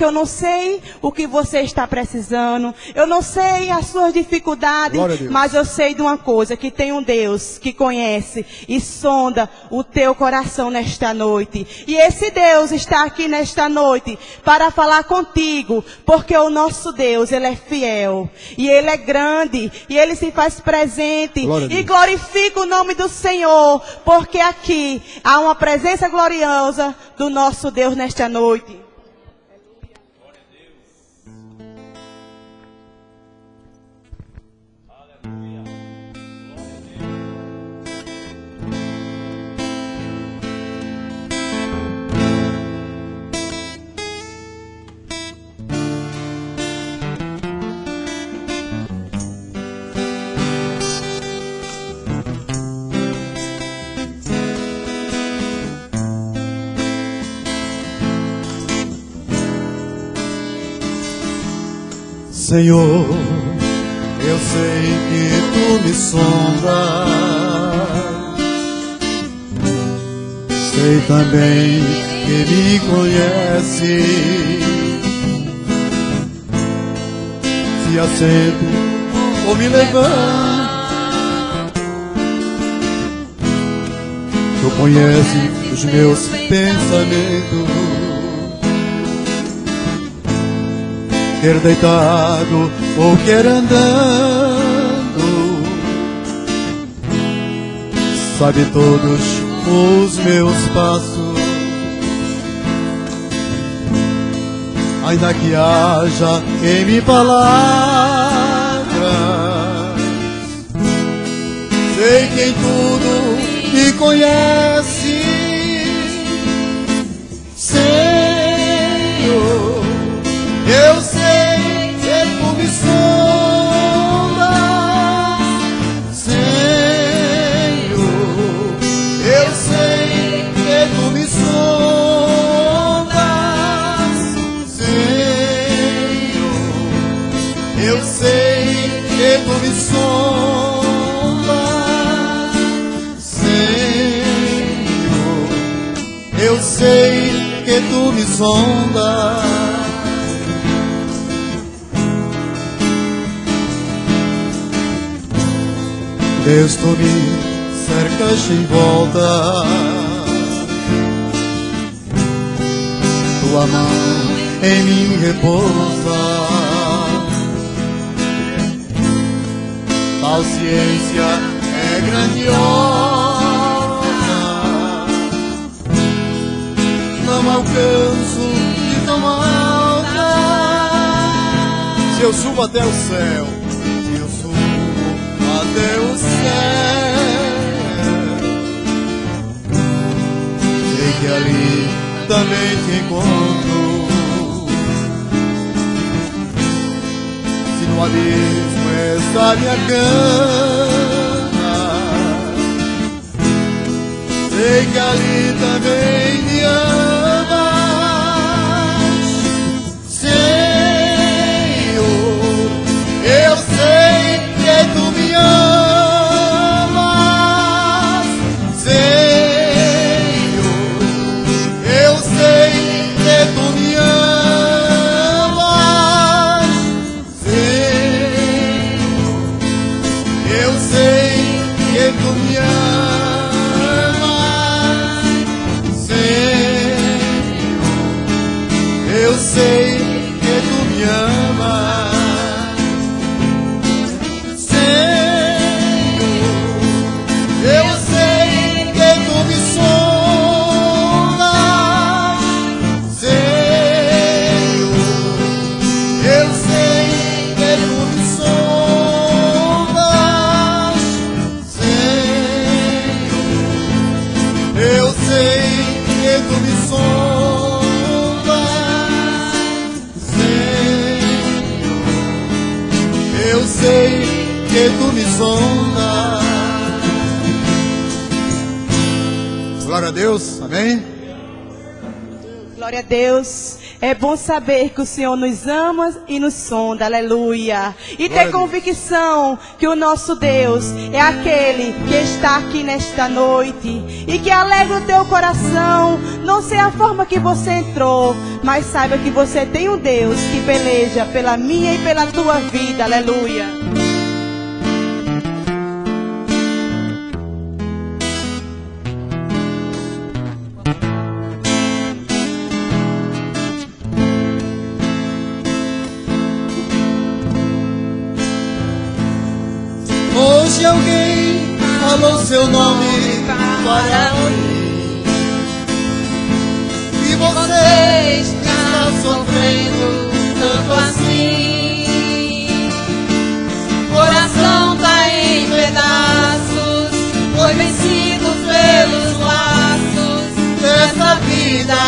porque eu não sei o que você está precisando, eu não sei as suas dificuldades, mas eu sei de uma coisa, que tem um Deus que conhece e sonda o teu coração nesta noite. E esse Deus está aqui nesta noite para falar contigo, porque o nosso Deus, Ele é fiel, e Ele é grande, e Ele se faz presente, e glorifica o nome do Senhor, porque aqui há uma presença gloriosa do nosso Deus nesta noite. Senhor, eu sei que Tu me sondas, sei também que me conhece. Se assento ou me levanto, Tu conheces os meus pensamentos. Quer deitado ou quer andando, sabe todos os meus passos. Ainda que haja em mim palavras, sei que em tudo me conhece, Senhor. Eu sei que Tu me sondas, Senhor. Eu sei que Tu me sondas, Senhor. Eu sei que Tu me sondas, Senhor. Eu sei que Tu me sondas. Deus, Tu me cercas em volta, Tua mão em mim repousa. Tal ciência é grandiosa, não alcanço de tão alta. Se eu subo até o céu, até o céu, sei que ali também te encontro. Se no abismo está minha cama, sei que ali também me amas, Senhor. Eu sei que Tu me amas, Senhor. Eu sei que Tu me amas, Senhor. Eu sei que Tu me amas, Senhor. Eu sei que Tu me amas. Eu sei que Tu me sondas. Glória a Deus, amém? Glória a Deus. É bom saber que o Senhor nos ama e nos sonda, aleluia. E ter convicção que o nosso Deus é aquele que está aqui nesta noite e que alegra o teu coração. Não sei a forma que você entrou, mas saiba que você tem um Deus que peleja pela minha e pela tua vida, aleluia. Hoje alguém falou seu nome para mim e você está sofrendo tanto assim. Coração tá em pedaços, foi vencido pelos laços dessa vida.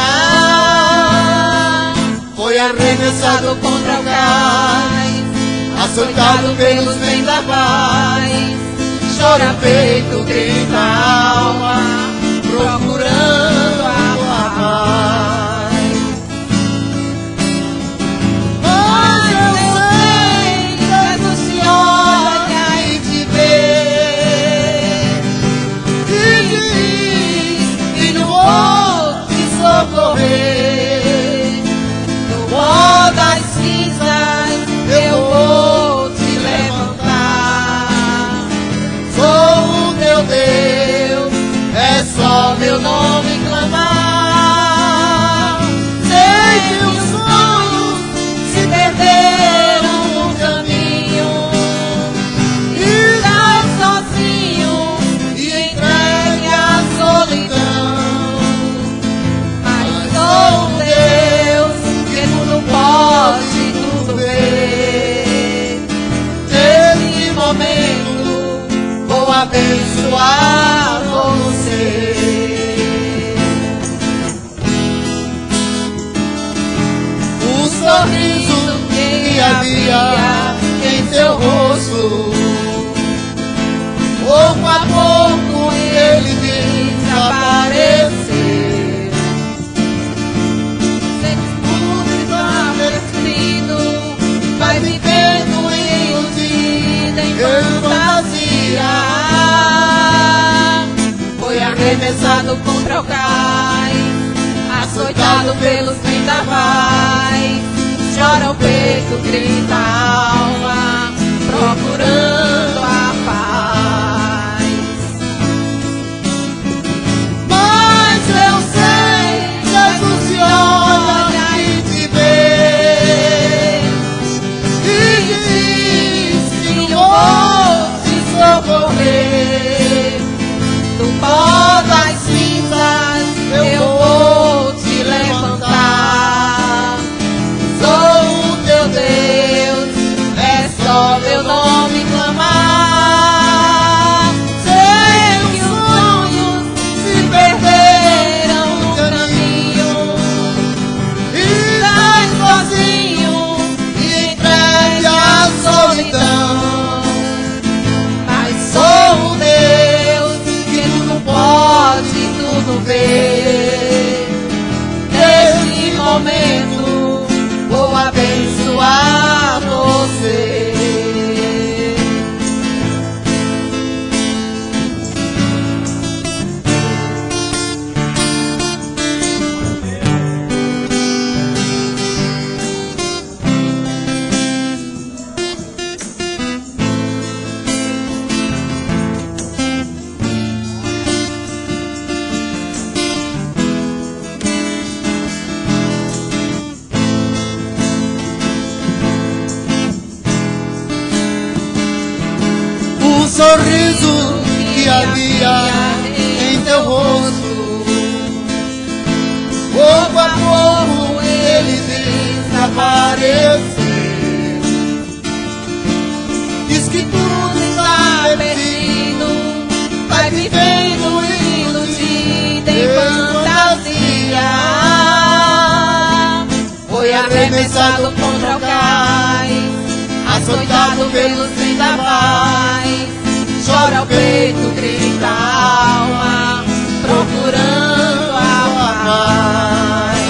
Foi arremessado contra o cais, açoitado pelos vendavais, chora peito, grita a alma, procurando a paz. Mas eu sei que Jesus te olha e te vê e diz que não vou te socorrer. No pó das cinzas eu vou te levantar. Sou o teu Deus, é só meu nome clamar. Sei que os sonhos se perderam no caminho E tá sozinho e entregue à solidão. mas sou um Deus que tudo pode, tudo vê. Nesse momento vou abençoar você. O sorriso que havia em teu rosto, pouco a pouco ele desapareceu. Sente tudo está perdido, vai vivendo iludida em fantasia. Foi arremessado contra o cais, açoitado pelos vendavais, chora o peito, grita a alma, procurando a paz. Mas eu sei, Jesus te olha e te vê e diz que não vou te socorrer. Do pó das cinzas eu vou te levantar. Sou o teu Deus, É só meu nome clamar. Sei que os sonhos se perderam no caminho. e Estás sozinho e entregue à solidão. mas sou um Deus que tudo pode, tudo vê. Neste momento vou abençoar você. O sorriso que havia em teu rosto, pouco a pouco ele desapareceu. Diz que tudo está perdido, Vai vivendo iludida em fantasia. Foi arremessado contra o cais, açoitado pelos vendavais, chora o peito, grita a alma, procurando a paz.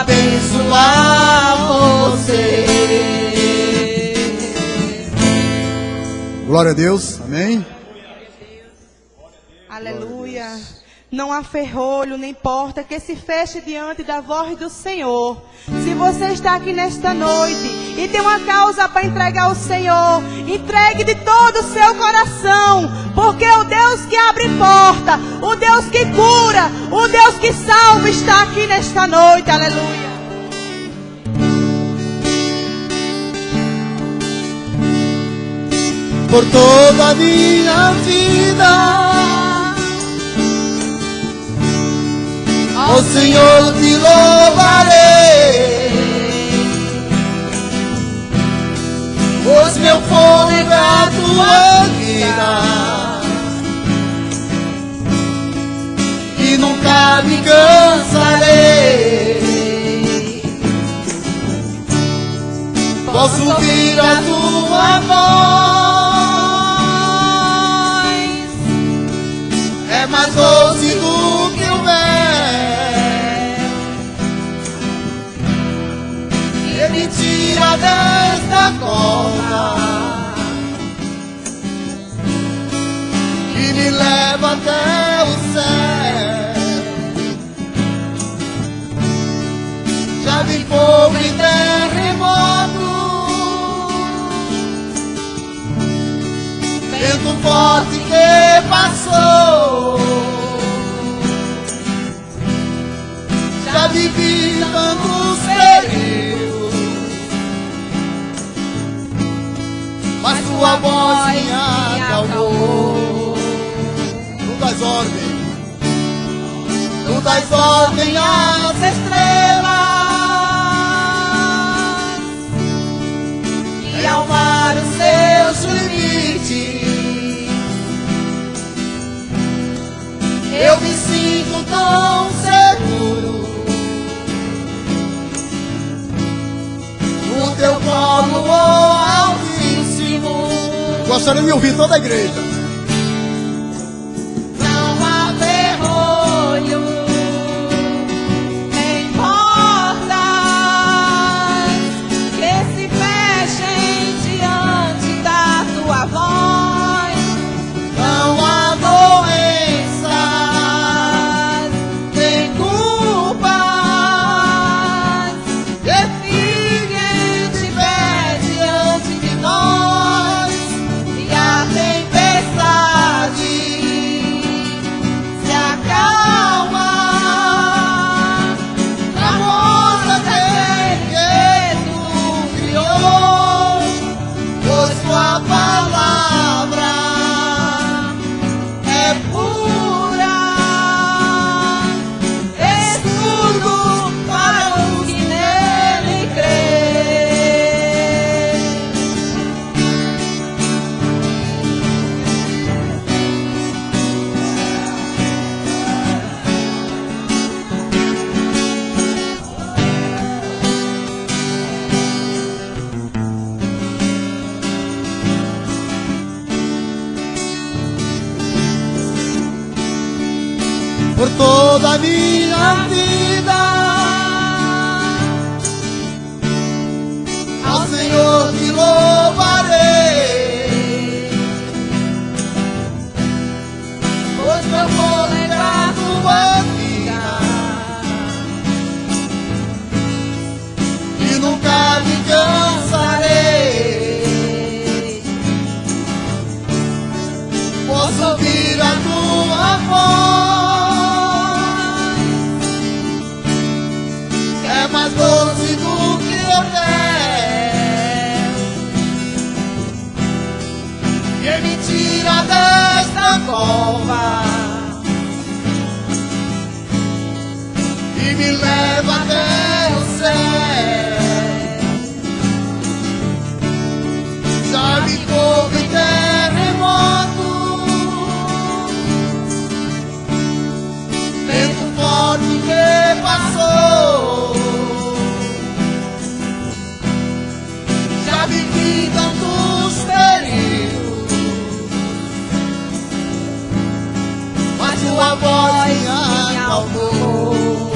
abençoar você. Glória a Deus, amém. Aleluia. Não há ferrolho nem porta que se feche diante da voz do Senhor. Se você está aqui nesta noite e tem uma causa para entregar ao Senhor, entregue de todo o seu coração, porque o Deus que abre porta, o Deus que cura, o Deus que salva está aqui nesta noite. Aleluia. Por toda a minha vida, ó Senhor, te louvarei, pois meu fôlego é a tua vida e nunca me cansarei. Posso ouvir a tua voz, é mais doce do que o mel, e me tira desta cova e me leva até o céu. Já vi fogo e terremoto, vento forte que passou. Já vivi tantos perigos, mas tua voz me acalmou. Tu dás ordem, tu dás ordem às estrelas e ao mar os seus limites. Eu me sinto tão seguro no teu colo, oh Altíssimo. Gostaria de ouvir toda a igreja. Não há ferrolho nem portas que se fechem diante da tua voz. Não há por toda a minha vida, ao Senhor te louvarei, pois meu fôlego é a tua vida e nunca me cansarei. Posso ouvir a tua voz, mais doce do que o mel, e me tira desta cova e me leva até o céu. Já me houve terremoto, vento forte que passou. Vivi tantos perigos, mas tua voz me acalmou.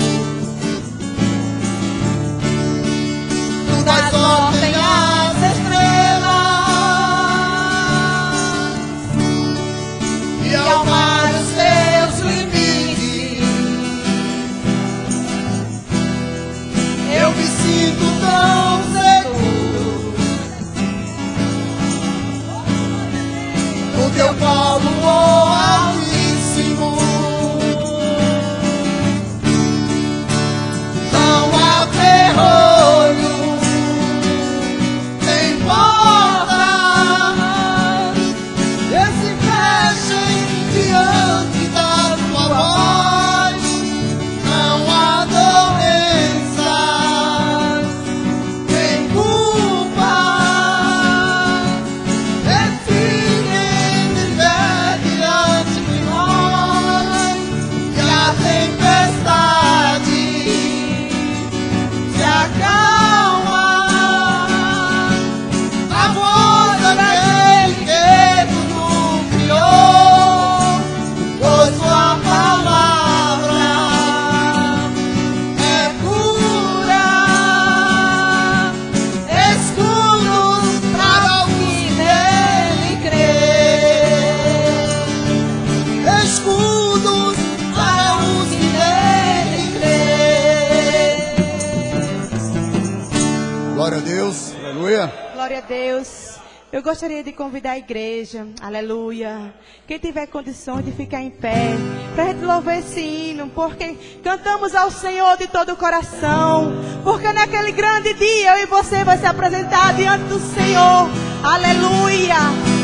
Aleluia. Glória a Deus. Eu gostaria de convidar a igreja, aleluia. Quem tiver condições de ficar em pé, para a gente louvar esse hino, porque cantamos ao Senhor de todo o coração. Porque naquele grande dia eu e você vai se apresentar diante do Senhor, aleluia.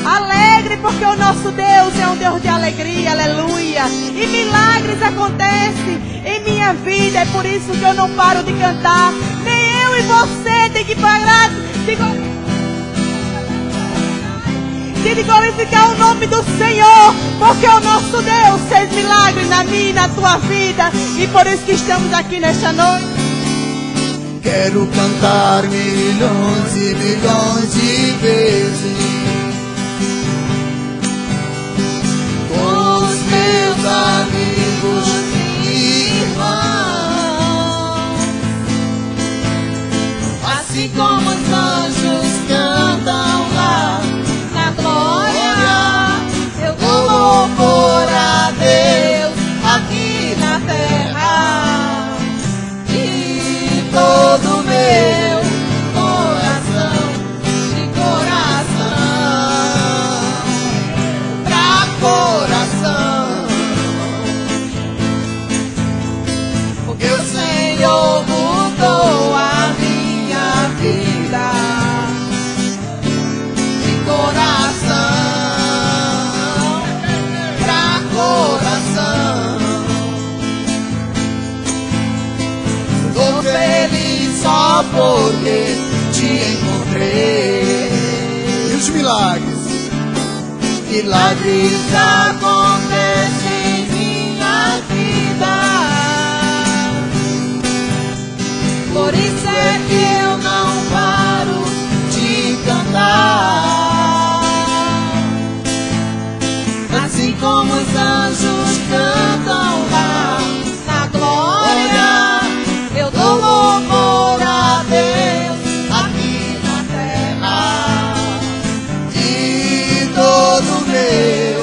Alegre, porque o nosso Deus é um Deus de alegria, aleluia. E milagres acontecem em minha vida, é por isso que eu não paro de cantar. Nem eu e você tem que parar de glorificar o nome do Senhor, porque o nosso Deus fez milagre na minha e na tua vida, e por isso que estamos aqui nesta noite. Quero cantar milhões e milhões de vezes com os meus amigos e irmãos, Assim como os anjos cantam lá na glória, eu dou louvor a Deus aqui na terra. E todo meu coração, de coração pra coração, porque o Senhor mudou a minha vida. De coração pra coração, tô feliz só porque te encontrei. e os milagres. Milagres acontecem em minha vida, por isso é que eu não paro de cantar. Assim como os anjos cantam lá na glória, eu dou louvor a Deus aqui na terra. De todo meu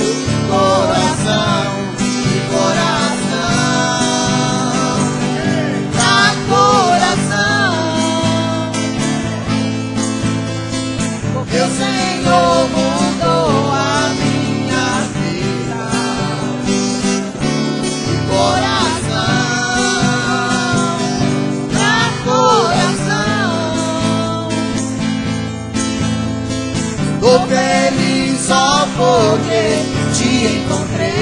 coração, De coração pra coração, porque o Senhor mudou a minha vida. De coração pra coração, tô feliz só porque te encontrei.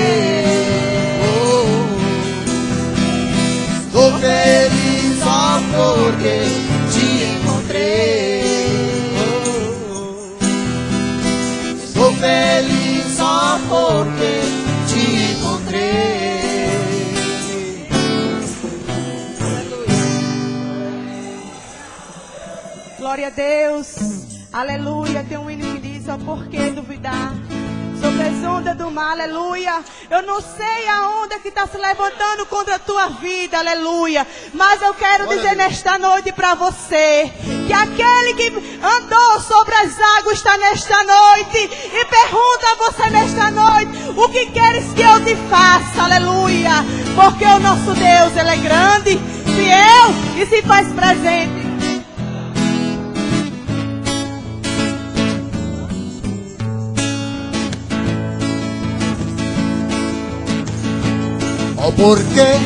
Tô feliz só porque te encontrei. Tô feliz só porque te encontrei. Glória a Deus, aleluia. Tem um hino que diz: ó, por que duvidar sobre as ondas do mar, aleluia. Eu não sei a onda que está se levantando contra a tua vida, aleluia. Mas eu quero dizer nesta noite para você que aquele que andou sobre as águas está nesta noite e pergunta a você nesta noite: o que queres que eu te faça, aleluia. Porque o nosso Deus, ele é grande, fiel e se faz presente. Ó, por que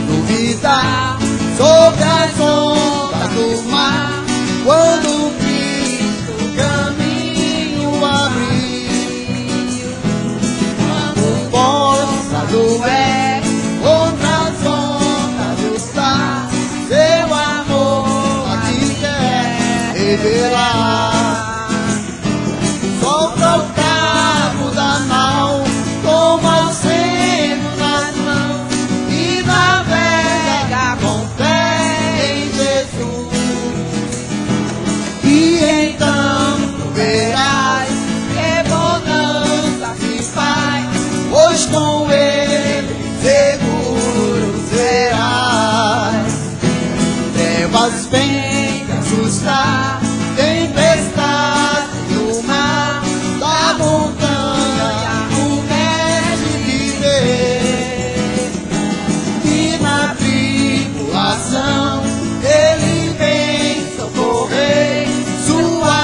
duvidar sobre as ondas do mar, quando Cristo o caminho abriu? Quando força do é contra as ondas está, seu amor a ti quer revelar. Solta o cabo da nau, toma o seno nas mãos e navega com fé em Jesus. E então tu verás que bonança se faz, pois com ele seguro serás. Trevas vêm te assustar, tempestade no mar, da montanha o mestre viver. E na tribulação ele vem socorrer, sua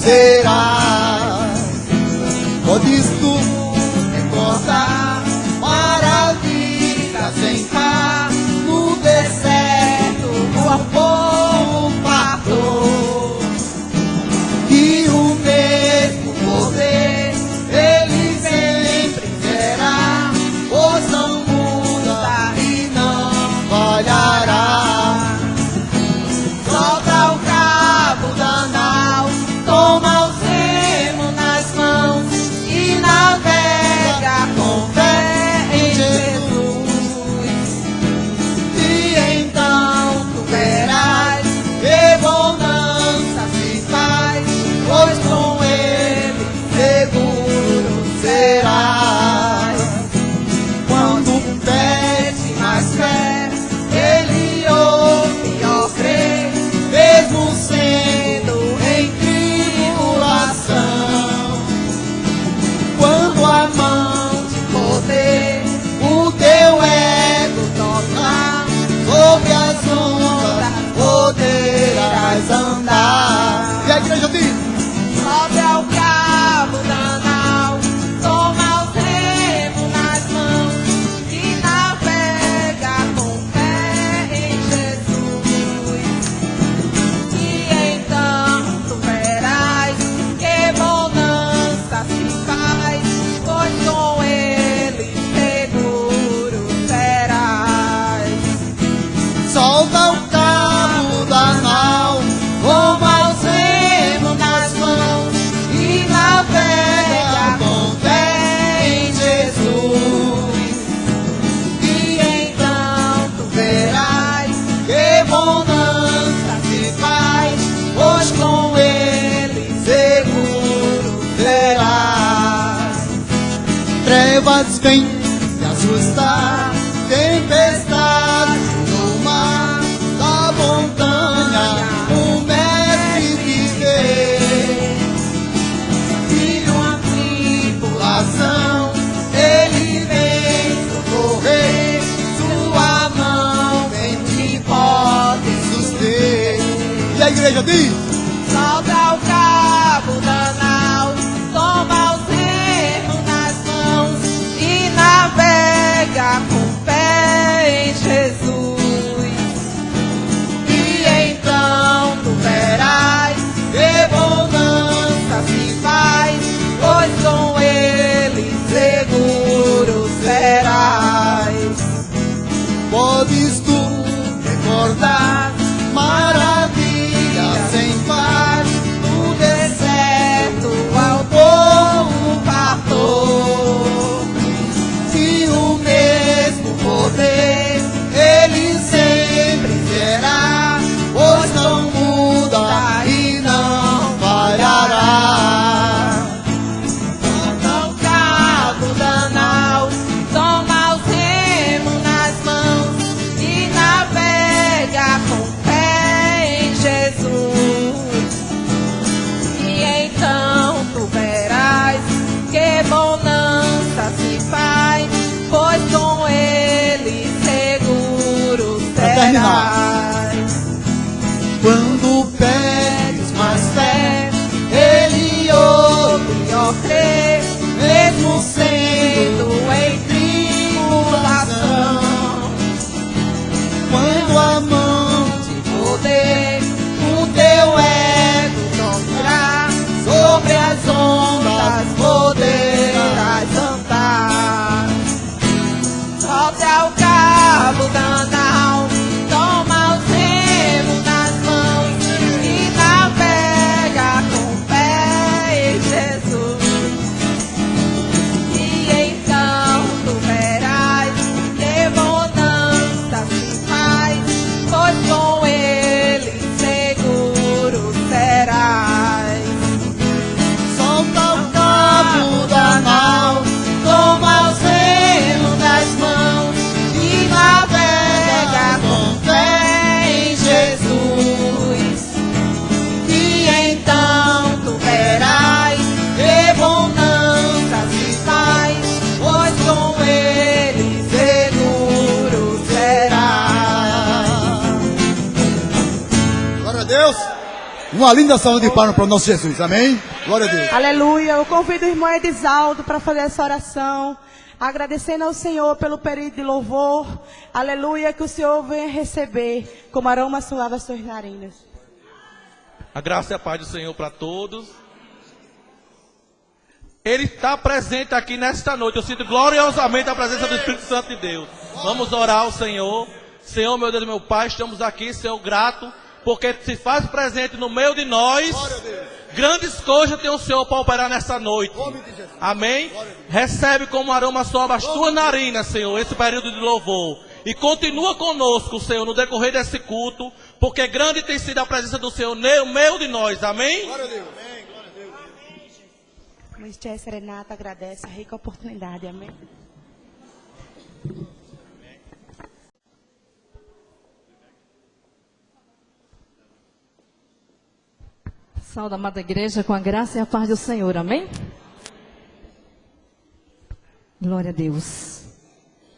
serás. Podes tu encontrar maravilhas em paz no deserto, no povo pastor. E o mesmo poder ele sempre terá, pois não muda e não falhará. Solta o cabo da nau, toma o remo nas mãos e navega com fé em Jesus. E então tu verás que bonança se faz, pois com ele seguro serás. Quando Pede mais fé, ele ouve, ó crê, mesmo sendo em tribulação. Quando a mão de poder o teu ego tocar, sobre as ondas poderás andar. e a igreja diz: Sobe ao cabo da nau, toma o remo nas mãos e navega com fé em Jesus. E então tu verás que bonança se faz, pois com ele seguro serás. solta o cabo da nau, Toma o remo nas mãos e navega com fé em Jesus. E então tu verás que bonança se faz, pois com ele seguro serás. trevas vêm te assustar, tempestade no mar, da montanha o mestre te vê. E uma tribulação ele vem socorrer, sua mão vem te pode suster. E a igreja diz: solta o cabo da nau, toma o remo nas mãos e navega com Uma linda salva de palmas para o nosso Jesus, amém? Glória a Deus. Aleluia. Eu convido o irmão Edisaldo para fazer essa oração, agradecendo ao Senhor pelo período de louvor. Aleluia, que o Senhor venha receber como aroma suave as suas narinas. A graça e a paz do Senhor para todos. Ele está presente aqui nesta noite. Eu sinto gloriosamente a presença do Espírito Santo de Deus. Vamos orar ao Senhor. Senhor, meu Deus e meu Pai, estamos aqui, Senhor, grato, porque se faz presente no meio de nós. Grandes coisas tem o Senhor para operar nessa noite. Amém? Recebe como aroma suave as tuas narinas, Senhor, esse período de louvor. E continua conosco, Senhor, no decorrer desse culto, porque grande tem sido a presença do Senhor no meio de nós. Amém? Glória a Deus. Mas Tia Serenata agradece a rica oportunidade. Amém? Saúde, amada igreja, com a graça e a paz do Senhor, amém? Glória a Deus.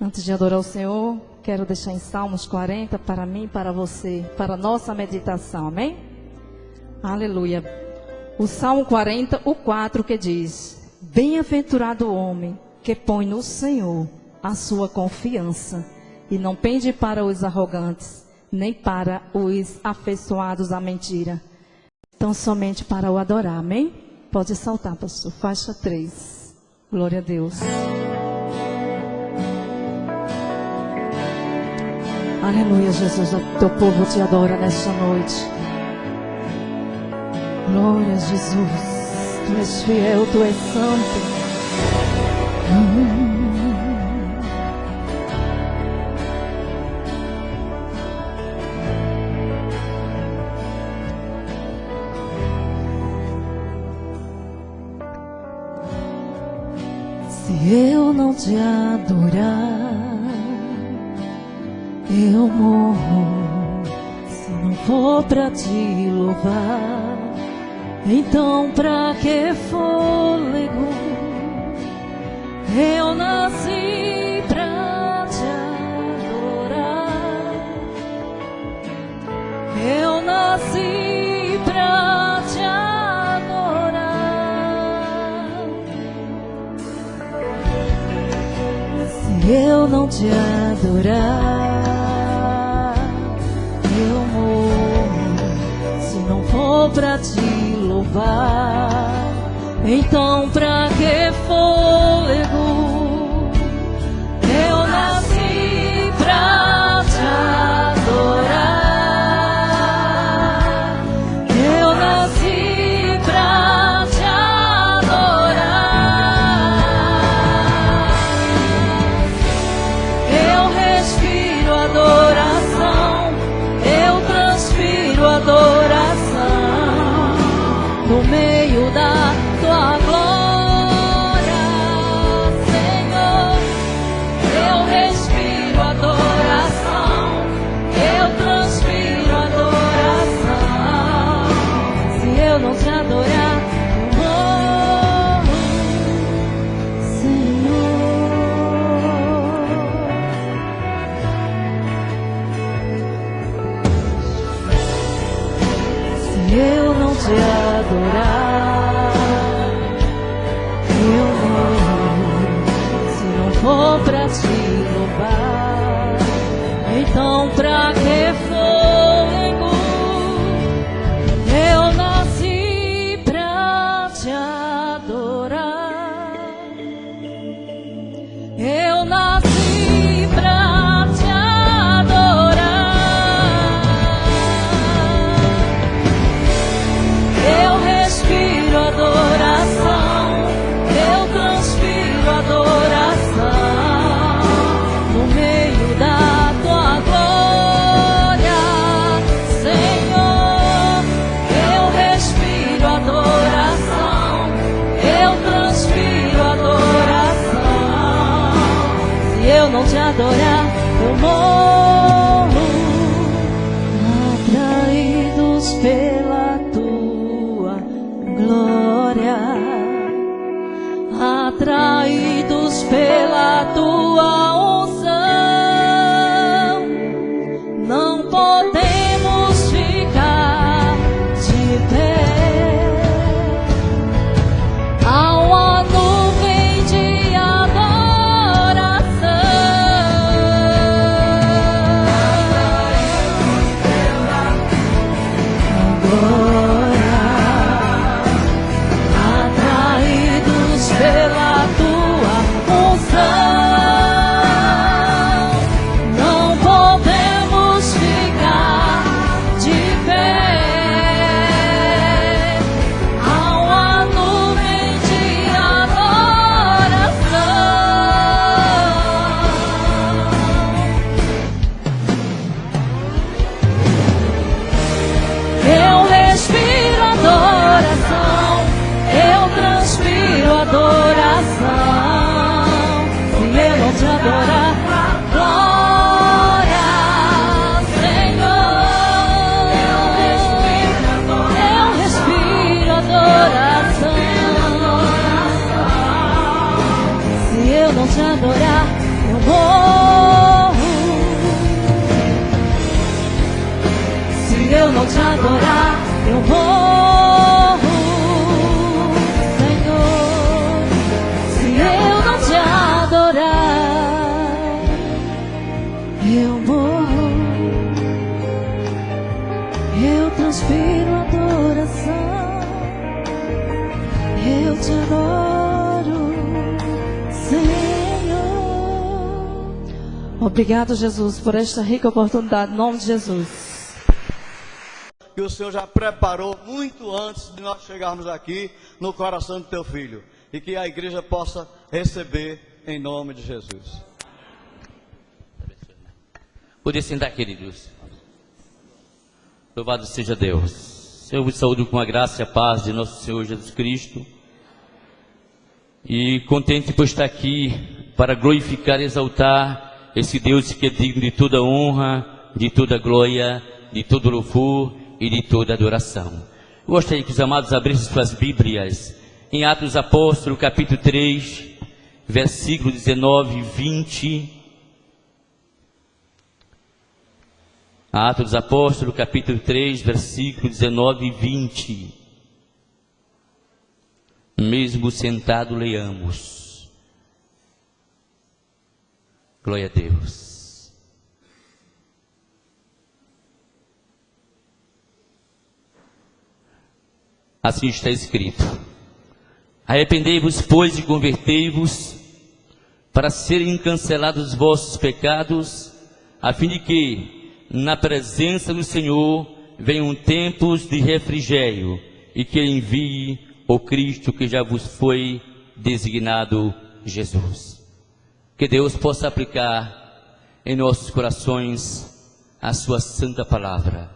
Antes de adorar o Senhor, quero deixar em Salmos 40 para mim e para você, para a nossa meditação, amém? Aleluia. O Salmo 40, o 4, que diz: Bem-aventurado o homem que põe no Senhor a sua confiança e não pende para os arrogantes, nem para os afeiçoados à mentira. Então, somente para o adorar, amém? Pode saltar, pastor. Faixa 3. Glória a Deus. Aleluia, Jesus. O teu povo te adora nesta noite. Glória a Jesus. Tu és fiel, tu és santo. Se eu não te adorar, eu morro. Se não for pra te louvar, então pra que fôlego? Eu nasci pra te adorar. Eu nasci pra te adorar. Se eu não te adorar, eu morro. Se não for pra te louvar, então pra que fôlego? Eu nasci pra te adorar. Eu nasci pra te adorar. Eu respiro adoração, eu transpiro adoração no meio da tua glória, Senhor. Eu respiro adoração, eu transpiro adoração. Se eu não te adorar, eu morro, Senhor. Se eu não te adorar, eu morro. Se não for pra te louvar, então pra que fôlego? Eu nasci pra te adorar. Eu nasci pra te adorar. Eu respiro adoração, eu transpiro adoração no meio da tua glória, Senhor. Eu respiro adoração, eu transpiro adoração. Se eu não te adorar, eu morro. Atraídos pela tua glória, atraídos pela tua unção, não podemos ficar de pé. te adoro, Senhor. Obrigado, Jesus, por esta rica oportunidade, em nome de Jesus. Que o Senhor já preparou muito antes de nós chegarmos aqui no coração do teu filho. E que a igreja possa receber em nome de Jesus. Poder sentar, queridos. Louvado seja Deus. Eu vos saúdo com a graça e a paz de nosso Senhor Jesus Cristo. E contente por estar aqui para glorificar e exaltar esse Deus que é digno de toda honra, de toda glória, de todo louvor e de toda adoração. Eu gostaria que os amados abrissem suas Bíblias em Atos dos Apóstolos, capítulo 3, versículo 19 e 20. Atos dos Apóstolos, capítulo 3, versículo 19 e 20. Mesmo sentado, leamos. Glória a Deus. Assim está escrito: arrependei-vos, pois, e convertei-vos, para serem cancelados os vossos pecados, a fim de que, na presença do Senhor, venham tempos de refrigério, e que Ele envie o Cristo que já vos foi designado, Jesus. Que Deus possa aplicar em nossos corações a sua santa palavra.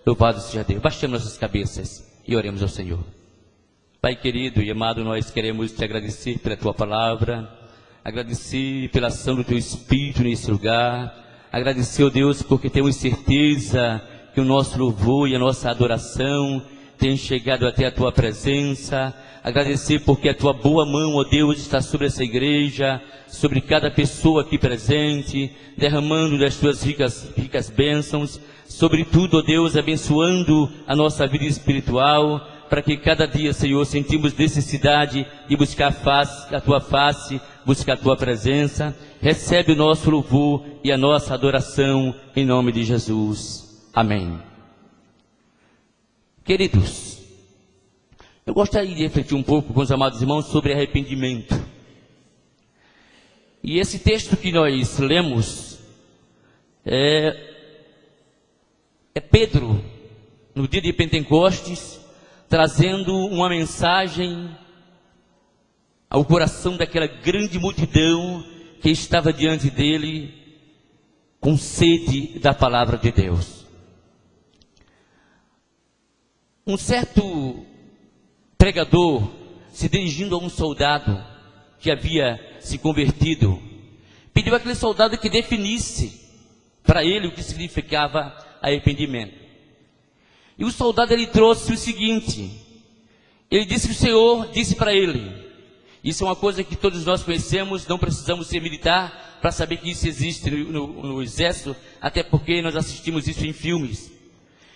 Louvado seja Deus. Baixemos nossas cabeças e oremos ao Senhor. Pai querido e amado, nós queremos te agradecer pela tua palavra, agradecer pela ação do teu Espírito nesse lugar, agradecer, ó Deus, porque temos certeza que o nosso louvor e a nossa adoração tem chegado até a tua presença. Agradecer porque a tua boa mão, ó Deus, está sobre essa igreja, sobre cada pessoa aqui presente, derramando das tuas ricas bênçãos, sobretudo, ó Deus, abençoando a nossa vida espiritual, para que cada dia, Senhor, sentimos necessidade de buscar a tua face, buscar a tua presença. Recebe o nosso louvor e a nossa adoração, em nome de Jesus. Amém. Queridos, eu gostaria de refletir um pouco com os amados irmãos sobre arrependimento. E esse texto que nós lemos é Pedro, no dia de Pentecostes, trazendo uma mensagem ao coração daquela grande multidão que estava diante dele com sede da palavra de Deus. Um certo pregador, se dirigindo a um soldado que havia se convertido, pediu àquele soldado que definisse para ele o que significava arrependimento. E o soldado, ele trouxe o seguinte: ele disse que o Senhor disse para ele, isso é uma coisa que todos nós conhecemos, não precisamos ser militar para saber que isso existe no exército, até porque nós assistimos isso em filmes.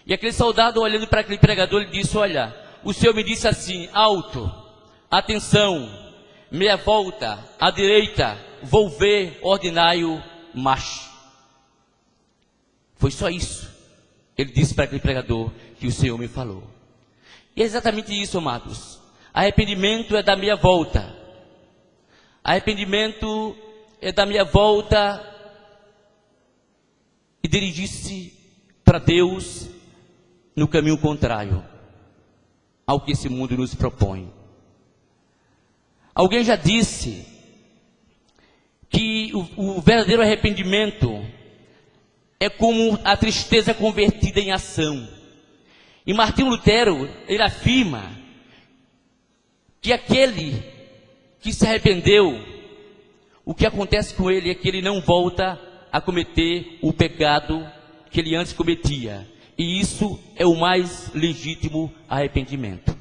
E aquele soldado, olhando para aquele pregador, ele disse: olha, o Senhor me disse assim: alto, atenção, meia volta, à direita, vou ver, ordinário, marche. Foi só isso. Ele disse para aquele pregador que o Senhor me falou. E é exatamente isso, amados. Arrependimento é da meia volta. Arrependimento é da meia volta e dirigir-se para Deus no caminho contrário ao que esse mundo nos propõe. Alguém já disse que o verdadeiro arrependimento é como a tristeza convertida em ação. E Martinho Lutero, ele afirma que aquele que se arrependeu, o que acontece com ele é que ele não volta a cometer o pecado que ele antes cometia. E isso é o mais legítimo arrependimento.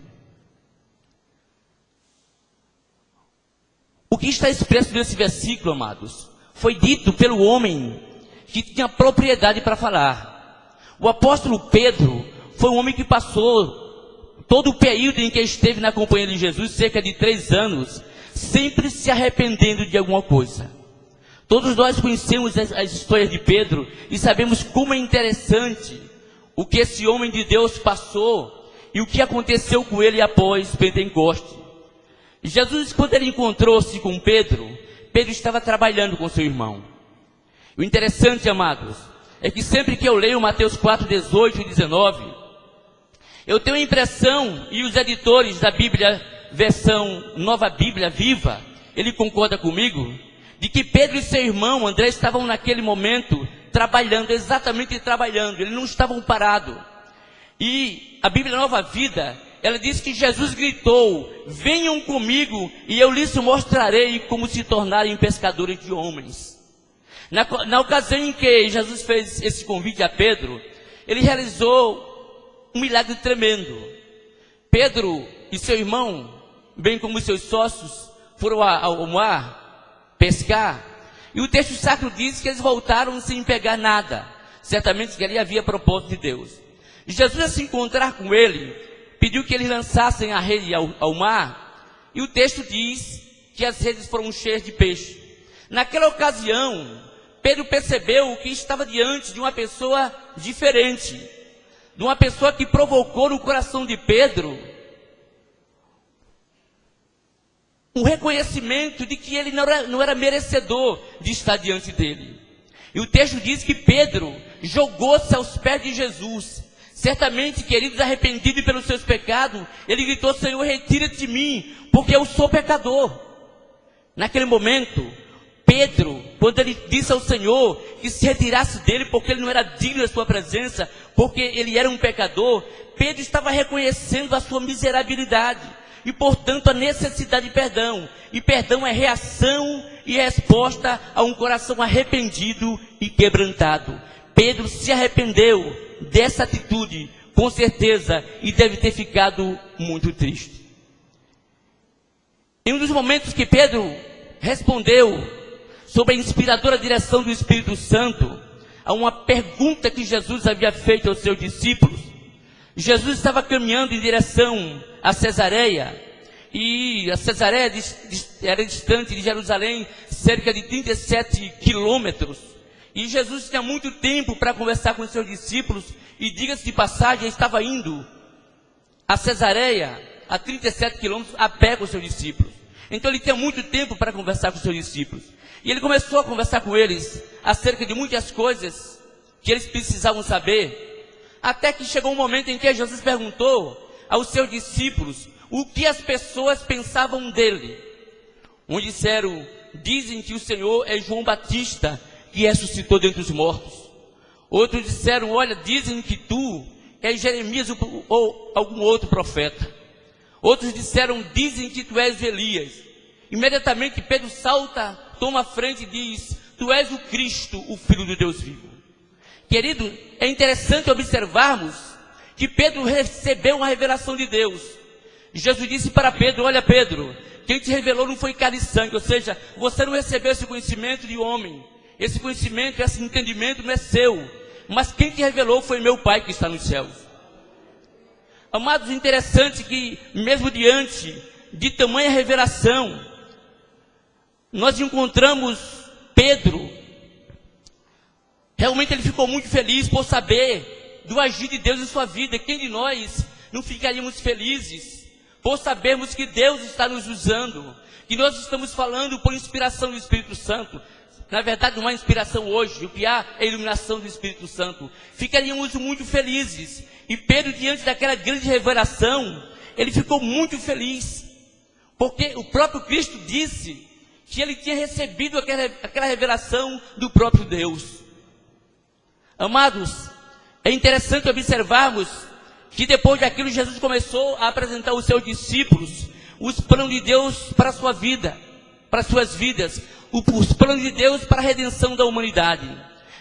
O que está expresso nesse versículo, amados, foi dito pelo homem que tinha propriedade para falar. O apóstolo Pedro foi um homem que passou todo o período em que esteve na companhia de Jesus, cerca de 3 anos, sempre se arrependendo de alguma coisa. Todos nós conhecemos as histórias de Pedro e sabemos como é interessante o que esse homem de Deus passou e o que aconteceu com ele após Pentecostes. Jesus, quando ele encontrou-se com Pedro, Pedro estava trabalhando com seu irmão. O interessante, amados, é que sempre que eu leio Mateus 4, 18 e 19, eu tenho a impressão, e os editores da Bíblia, versão Nova Bíblia Viva, ele concorda comigo, de que Pedro e seu irmão André estavam naquele momento trabalhando, exatamente trabalhando, eles não estavam parados. E a Bíblia Nova Vida, ela diz que Jesus gritou: venham comigo e eu lhes mostrarei como se tornarem pescadores de homens. Na ocasião em que Jesus fez esse convite a Pedro, ele realizou um milagre tremendo. Pedro e seu irmão, bem como seus sócios, foram ao mar pescar, e o texto sacro diz que eles voltaram sem pegar nada. Certamente que ali havia propósito de Deus. Jesus, a se encontrar com ele, pediu que eles lançassem a rede ao mar, e o texto diz que as redes foram cheias de peixe. Naquela ocasião, Pedro percebeu que estava diante de uma pessoa diferente, de uma pessoa que provocou no coração de Pedro um reconhecimento de que ele não era merecedor de estar diante dele. E o texto diz que Pedro jogou-se aos pés de Jesus. Certamente, queridos, arrependido pelos seus pecados, ele gritou: Senhor, retira-te de mim, porque eu sou pecador. Naquele momento, Pedro, quando ele disse ao Senhor que se retirasse dele, porque ele não era digno da sua presença, porque ele era um pecador, Pedro estava reconhecendo a sua miserabilidade e, portanto, a necessidade de perdão. E perdão é reação e resposta a um coração arrependido e quebrantado. Pedro se arrependeu dessa atitude, com certeza, e deve ter ficado muito triste. Em um dos momentos que Pedro respondeu sob a inspiradora direção do Espírito Santo a uma pergunta que Jesus havia feito aos seus discípulos, Jesus estava caminhando em direção a Cesareia, e a Cesareia era distante de Jerusalém cerca de 37 quilômetros, e Jesus tinha muito tempo para conversar com os seus discípulos, e diga-se de passagem, ele estava indo a Cesareia a 37 quilômetros a pé com os seus discípulos. Então ele tinha muito tempo para conversar com os seus discípulos, e ele começou a conversar com eles acerca de muitas coisas que eles precisavam saber. Até que chegou um momento em que Jesus perguntou aos seus discípulos o que as pessoas pensavam dele. Uns disseram: dizem que o Senhor é João Batista, que ressuscitou dentre os mortos. Outros disseram: olha, dizem que tu és Jeremias ou algum outro profeta. Outros disseram: dizem que tu és Elias. Imediatamente Pedro salta, toma a frente e diz: tu és o Cristo, o Filho do Deus vivo. Querido, é interessante observarmos que Pedro recebeu uma revelação de Deus. Jesus disse para Pedro: olha, Pedro, quem te revelou não foi carne e sangue, ou seja, você não recebeu esse conhecimento de homem, esse conhecimento, esse entendimento não é seu, mas quem te revelou foi meu Pai que está nos céus. Amados, interessante que mesmo diante de tamanha revelação, nós encontramos Pedro. Realmente ele ficou muito feliz por saber do agir de Deus em sua vida. Quem de nós não ficaríamos felizes por sabermos que Deus está nos usando, que nós estamos falando por inspiração do Espírito Santo? Na verdade, não há inspiração hoje, o que há é a iluminação do Espírito Santo. Ficaríamos muito felizes. E Pedro, diante daquela grande revelação, ele ficou muito feliz, porque o próprio Cristo disse que ele tinha recebido aquela revelação do próprio Deus. Amados, é interessante observarmos que depois daquilo Jesus começou a apresentar aos seus discípulos os planos de Deus para a sua vida, para as suas vidas, os planos de Deus para a redenção da humanidade.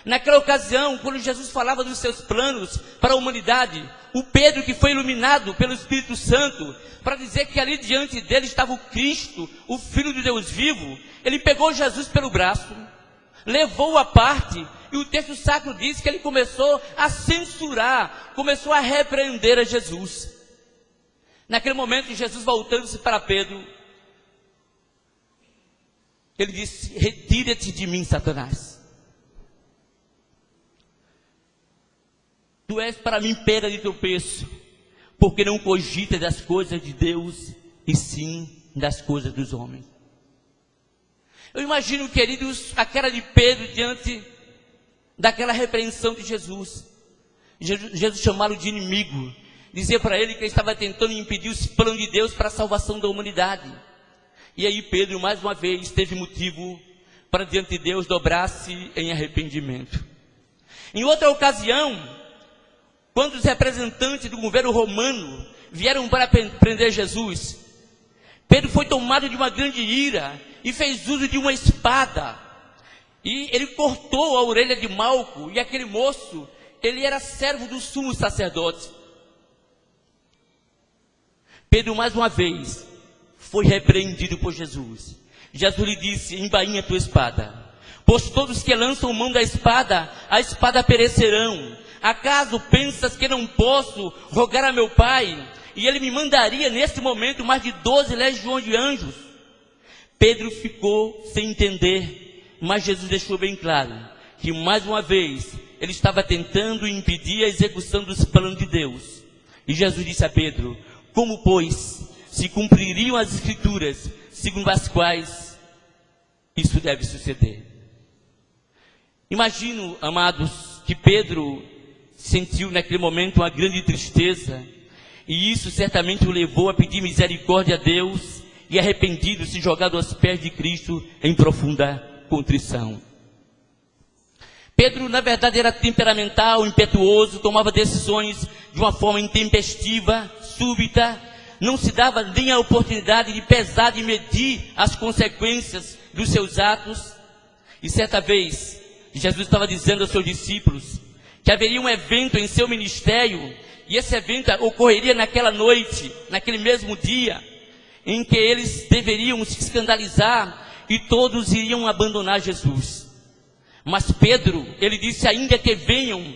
Naquela ocasião, quando Jesus falava dos seus planos para a humanidade, o Pedro, que foi iluminado pelo Espírito Santo para dizer que ali diante dele estava o Cristo, o Filho de Deus vivo, ele pegou Jesus pelo braço, levou-o à parte, e o texto sacro diz que ele começou a censurar, começou a repreender a Jesus. Naquele momento, Jesus, voltando-se para Pedro, ele disse: retira-te de mim, Satanás. Tu és para mim pedra de tropeço, porque não cogitas das coisas de Deus, e sim das coisas dos homens. Eu imagino, queridos, a cara de Pedro diante daquela repreensão de Jesus. Jesus chamá-lo de inimigo, dizer para ele que ele estava tentando impedir os planos de Deus para a salvação da humanidade. E aí Pedro, mais uma vez, teve motivo para diante de Deus dobrar-se em arrependimento. Em outra ocasião, quando os representantes do governo romano vieram para prender Jesus, Pedro foi tomado de uma grande ira e fez uso de uma espada. E ele cortou a orelha de Malco, e aquele moço, ele era servo do sumo sacerdote. Pedro, mais uma vez, foi repreendido por Jesus. Jesus lhe disse: embainha a tua espada, pois todos que lançam mão da espada, a espada perecerão. Acaso pensas que não posso rogar a meu Pai, e ele me mandaria neste momento mais de 12 legiões de anjos? Pedro ficou sem entender, mas Jesus deixou bem claro que mais uma vez ele estava tentando impedir a execução dos planos de Deus. E Jesus disse a Pedro: como, pois, se cumpririam as escrituras segundo as quais isso deve suceder? Imagino, amados, que Pedro sentiu naquele momento uma grande tristeza, e isso certamente o levou a pedir misericórdia a Deus, e arrependido se jogado aos pés de Cristo em profunda contrição. Pedro, na verdade, era temperamental, impetuoso, tomava decisões de uma forma intempestiva, súbita, não se dava nem a oportunidade de pesar, de medir as consequências dos seus atos. E certa vez, Jesus estava dizendo aos seus discípulos que haveria um evento em seu ministério, e esse evento ocorreria naquela noite, naquele mesmo dia, em que eles deveriam se escandalizar e todos iriam abandonar Jesus. Mas Pedro, ele disse: ainda que venham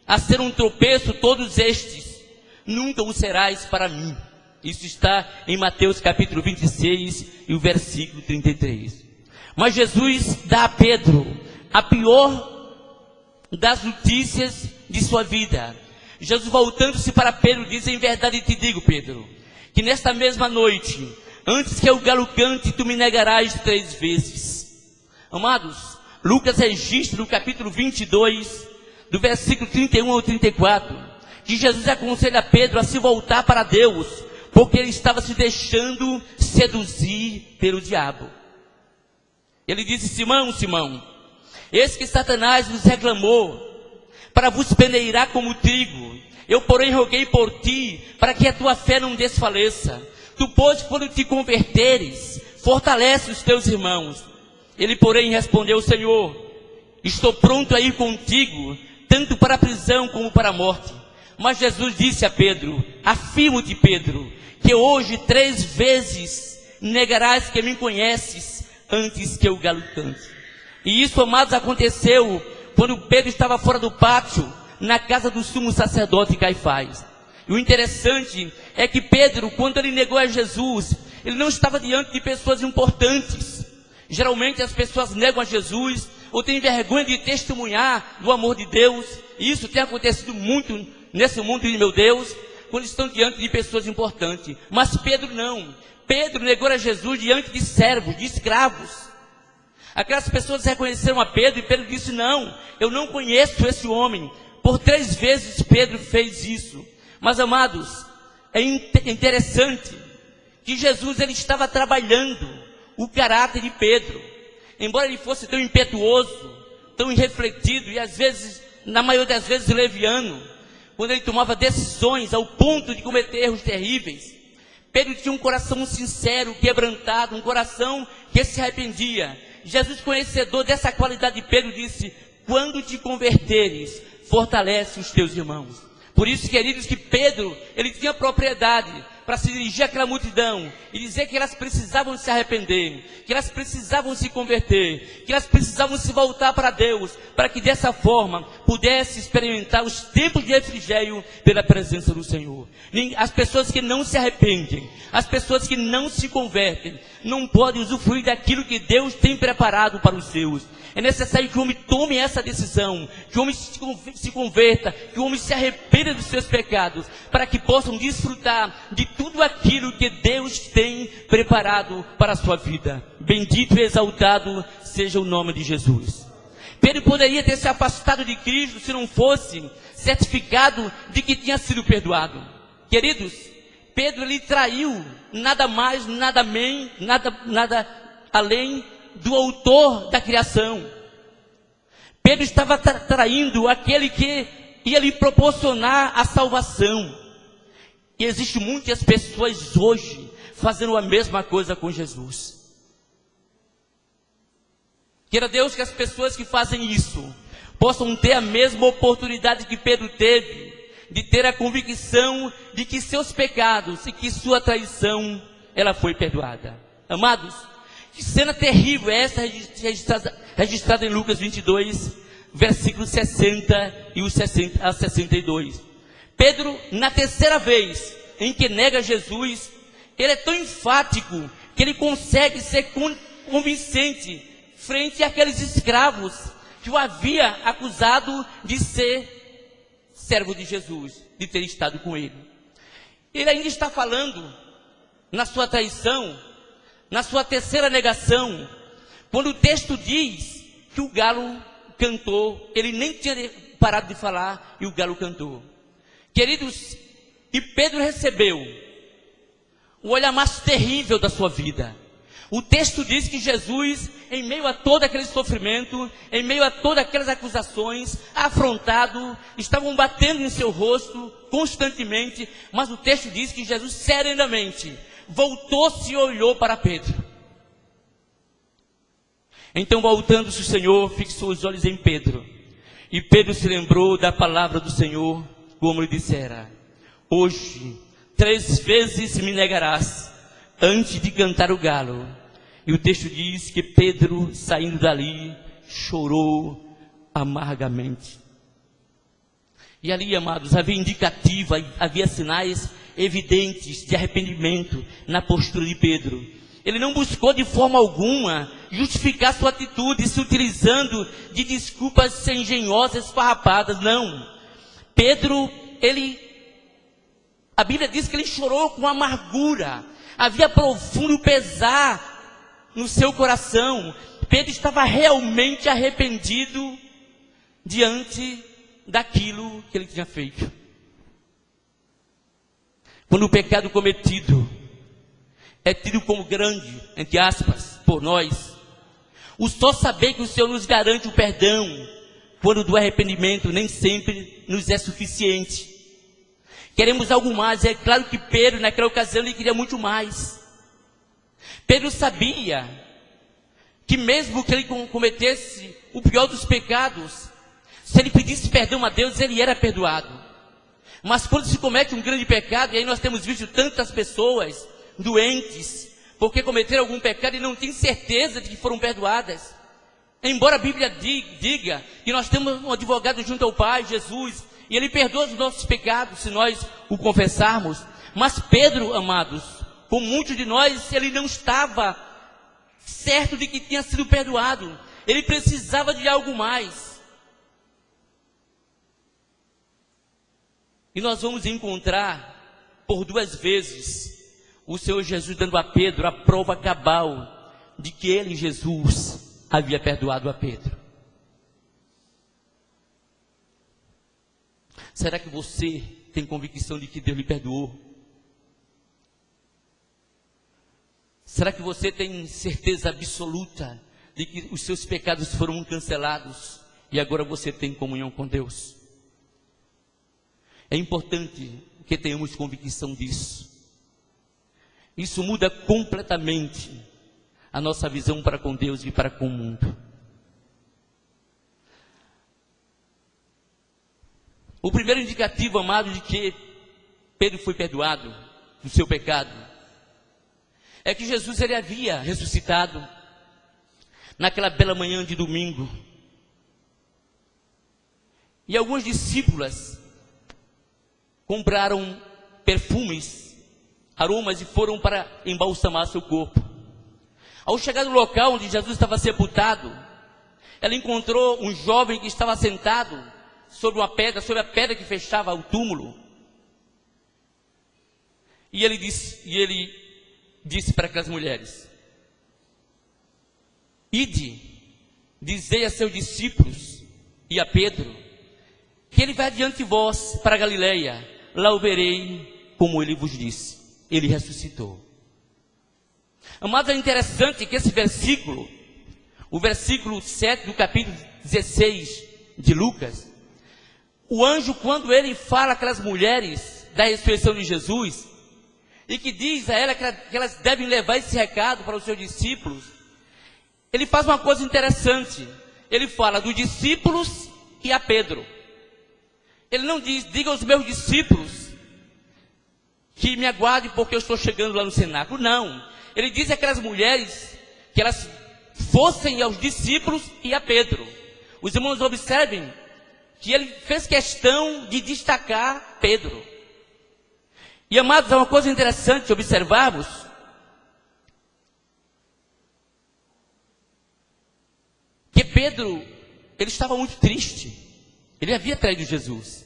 a ser um tropeço todos estes, nunca o serás para mim. Isso está em Mateus capítulo 26 e o versículo 33. Mas Jesus dá a Pedro a pior das notícias de sua vida. Jesus, voltando-se para Pedro, diz: em verdade te digo, Pedro, que nesta mesma noite, antes que o galo cante, tu me negarás 3 vezes. Amados, Lucas registra no capítulo 22, do versículo 31 ao 34, que Jesus aconselha Pedro a se voltar para Deus, porque ele estava se deixando seduzir pelo diabo. Ele disse: Simão, Simão, eis que Satanás vos reclamou para vos peneirar como trigo. Eu, porém, roguei por ti, para que a tua fé não desfaleça. Tu, pois, quando te converteres, fortalece os teus irmãos. Ele, porém, respondeu: Senhor, estou pronto a ir contigo, tanto para a prisão como para a morte. Mas Jesus disse a Pedro: afirmo-te, Pedro, que hoje 3 vezes negarás que me conheces, antes que o galo cante. E isso, amados, aconteceu quando Pedro estava fora do pátio, na casa do sumo sacerdote Caifás. E o interessante é que Pedro, quando ele negou a Jesus, ele não estava diante de pessoas importantes. Geralmente as pessoas negam a Jesus, ou têm vergonha de testemunhar do amor de Deus. E isso tem acontecido muito nesse mundo de meu Deus, quando estão diante de pessoas importantes. Mas Pedro não. Pedro negou a Jesus diante de servos, de escravos. Aquelas pessoas reconheceram a Pedro, e Pedro disse: não, eu não conheço esse homem. Por 3 vezes Pedro fez isso. Mas, amados, é interessante que Jesus, ele estava trabalhando o caráter de Pedro. Embora ele fosse tão impetuoso, tão irrefletido e às vezes, na maioria das vezes, leviano, quando ele tomava decisões ao ponto de cometer erros terríveis, Pedro tinha um coração sincero, quebrantado, um coração que se arrependia. Jesus, conhecedor dessa qualidade de Pedro, disse: quando te converteres, fortalece os teus irmãos. Por isso, queridos, que Pedro, ele tinha propriedade para se dirigir àquela multidão e dizer que elas precisavam se arrepender, que elas precisavam se converter, que elas precisavam se voltar para Deus, para que dessa forma pudesse experimentar os tempos de refrigério pela presença do Senhor. As pessoas que não se arrependem, as pessoas que não se convertem, não podem usufruir daquilo que Deus tem preparado para os seus. É necessário que o homem tome essa decisão, que o homem se converta, que o homem se arrependa dos seus pecados, para que possam desfrutar de tudo aquilo que Deus tem preparado para a sua vida. Bendito e exaltado seja o nome de Jesus. Pedro poderia ter se afastado de Cristo se não fosse certificado de que tinha sido perdoado. Queridos, Pedro ele traiu nada mais, nada além do autor da criação. Pedro estava traindo aquele que ia lhe proporcionar a salvação. E existem muitas pessoas hoje fazendo a mesma coisa com Jesus. Queira Deus que as pessoas que fazem isso possam ter a mesma oportunidade que Pedro teve, de ter a convicção de que seus pecados e que sua traição, ela foi perdoada. Amados, que cena terrível é essa registrada em Lucas 22, versículos 60 e os 60 a 62. Pedro, na terceira vez em que nega Jesus, ele é tão enfático que ele consegue ser convincente frente àqueles escravos que o havia acusado de ser servo de Jesus, de ter estado com ele. Ele ainda está falando na sua traição, na sua terceira negação, quando o texto diz que o galo cantou, ele nem tinha parado de falar e o galo cantou. Queridos, e Pedro recebeu o olhar mais terrível da sua vida. O texto diz que Jesus, em meio a todo aquele sofrimento, em meio a todas aquelas acusações, afrontado, estavam batendo em seu rosto constantemente, mas o texto diz que Jesus serenamente voltou-se e olhou para Pedro. Então, voltando-se o Senhor, fixou os olhos em Pedro, e Pedro se lembrou da palavra do Senhor, como lhe dissera: hoje 3 vezes me negarás, antes de cantar o galo. E o texto diz que Pedro, saindo dali, chorou amargamente. E ali, amados, havia indicativa, havia sinais evidentes de arrependimento na postura de Pedro. Ele não buscou de forma alguma justificar sua atitude, se utilizando de desculpas engenhosas, farrapadas, não. Pedro, a Bíblia diz que ele chorou com amargura, havia profundo pesar no seu coração. Pedro estava realmente arrependido diante daquilo que ele tinha feito. Quando o pecado cometido é tido como grande, entre aspas, por nós, o só saber que o Senhor nos garante o perdão, quando do arrependimento, nem sempre nos é suficiente. Queremos algo mais. É claro que Pedro, naquela ocasião, ele queria muito mais. Pedro sabia que mesmo que ele cometesse o pior dos pecados, se ele pedisse perdão a Deus, ele era perdoado. Mas quando se comete um grande pecado, e aí nós temos visto tantas pessoas doentes, porque cometeram algum pecado e não têm certeza de que foram perdoadas. Embora a Bíblia diga que nós temos um advogado junto ao Pai, Jesus, e Ele perdoa os nossos pecados se nós o confessarmos. Mas Pedro, amados, como muitos de nós, ele não estava certo de que tinha sido perdoado. Ele precisava de algo mais. E nós vamos encontrar por 2 vezes o Senhor Jesus dando a Pedro a prova cabal de que ele, Jesus, havia perdoado a Pedro. Será que você tem convicção de que Deus lhe perdoou? Será que você tem certeza absoluta de que os seus pecados foram cancelados e agora você tem comunhão com Deus? É importante que tenhamos convicção disso. Isso muda completamente a nossa visão para com Deus e para com o mundo. O primeiro indicativo, amado, de que Pedro foi perdoado do seu pecado, é que Jesus ele havia ressuscitado naquela bela manhã de domingo. E algumas discípulas compraram perfumes, aromas e foram para embalsamar seu corpo. Ao chegar no local onde Jesus estava sepultado, ela encontrou um jovem que estava sentado sobre a pedra que fechava o túmulo. E ele disse para aquelas mulheres: ide, dizei a seus discípulos e a Pedro, que ele vai adiante de vós para a Galileia, lá o verei, como ele vos disse. Ele ressuscitou. Amados, é interessante que esse versículo, o versículo 7 do capítulo 16 de Lucas, o anjo, quando ele fala aquelas mulheres da ressurreição de Jesus, e que diz a ela que elas devem levar esse recado para os seus discípulos, ele faz uma coisa interessante. Ele fala dos discípulos e a Pedro. Ele não diz: diga aos meus discípulos que me aguardem porque eu estou chegando lá no cenáculo. Não. Ele diz àquelas mulheres que elas fossem aos discípulos e a Pedro. Os irmãos observem que ele fez questão de destacar Pedro. E, amados, é uma coisa interessante observarmos que Pedro, ele estava muito triste. Ele havia traído Jesus.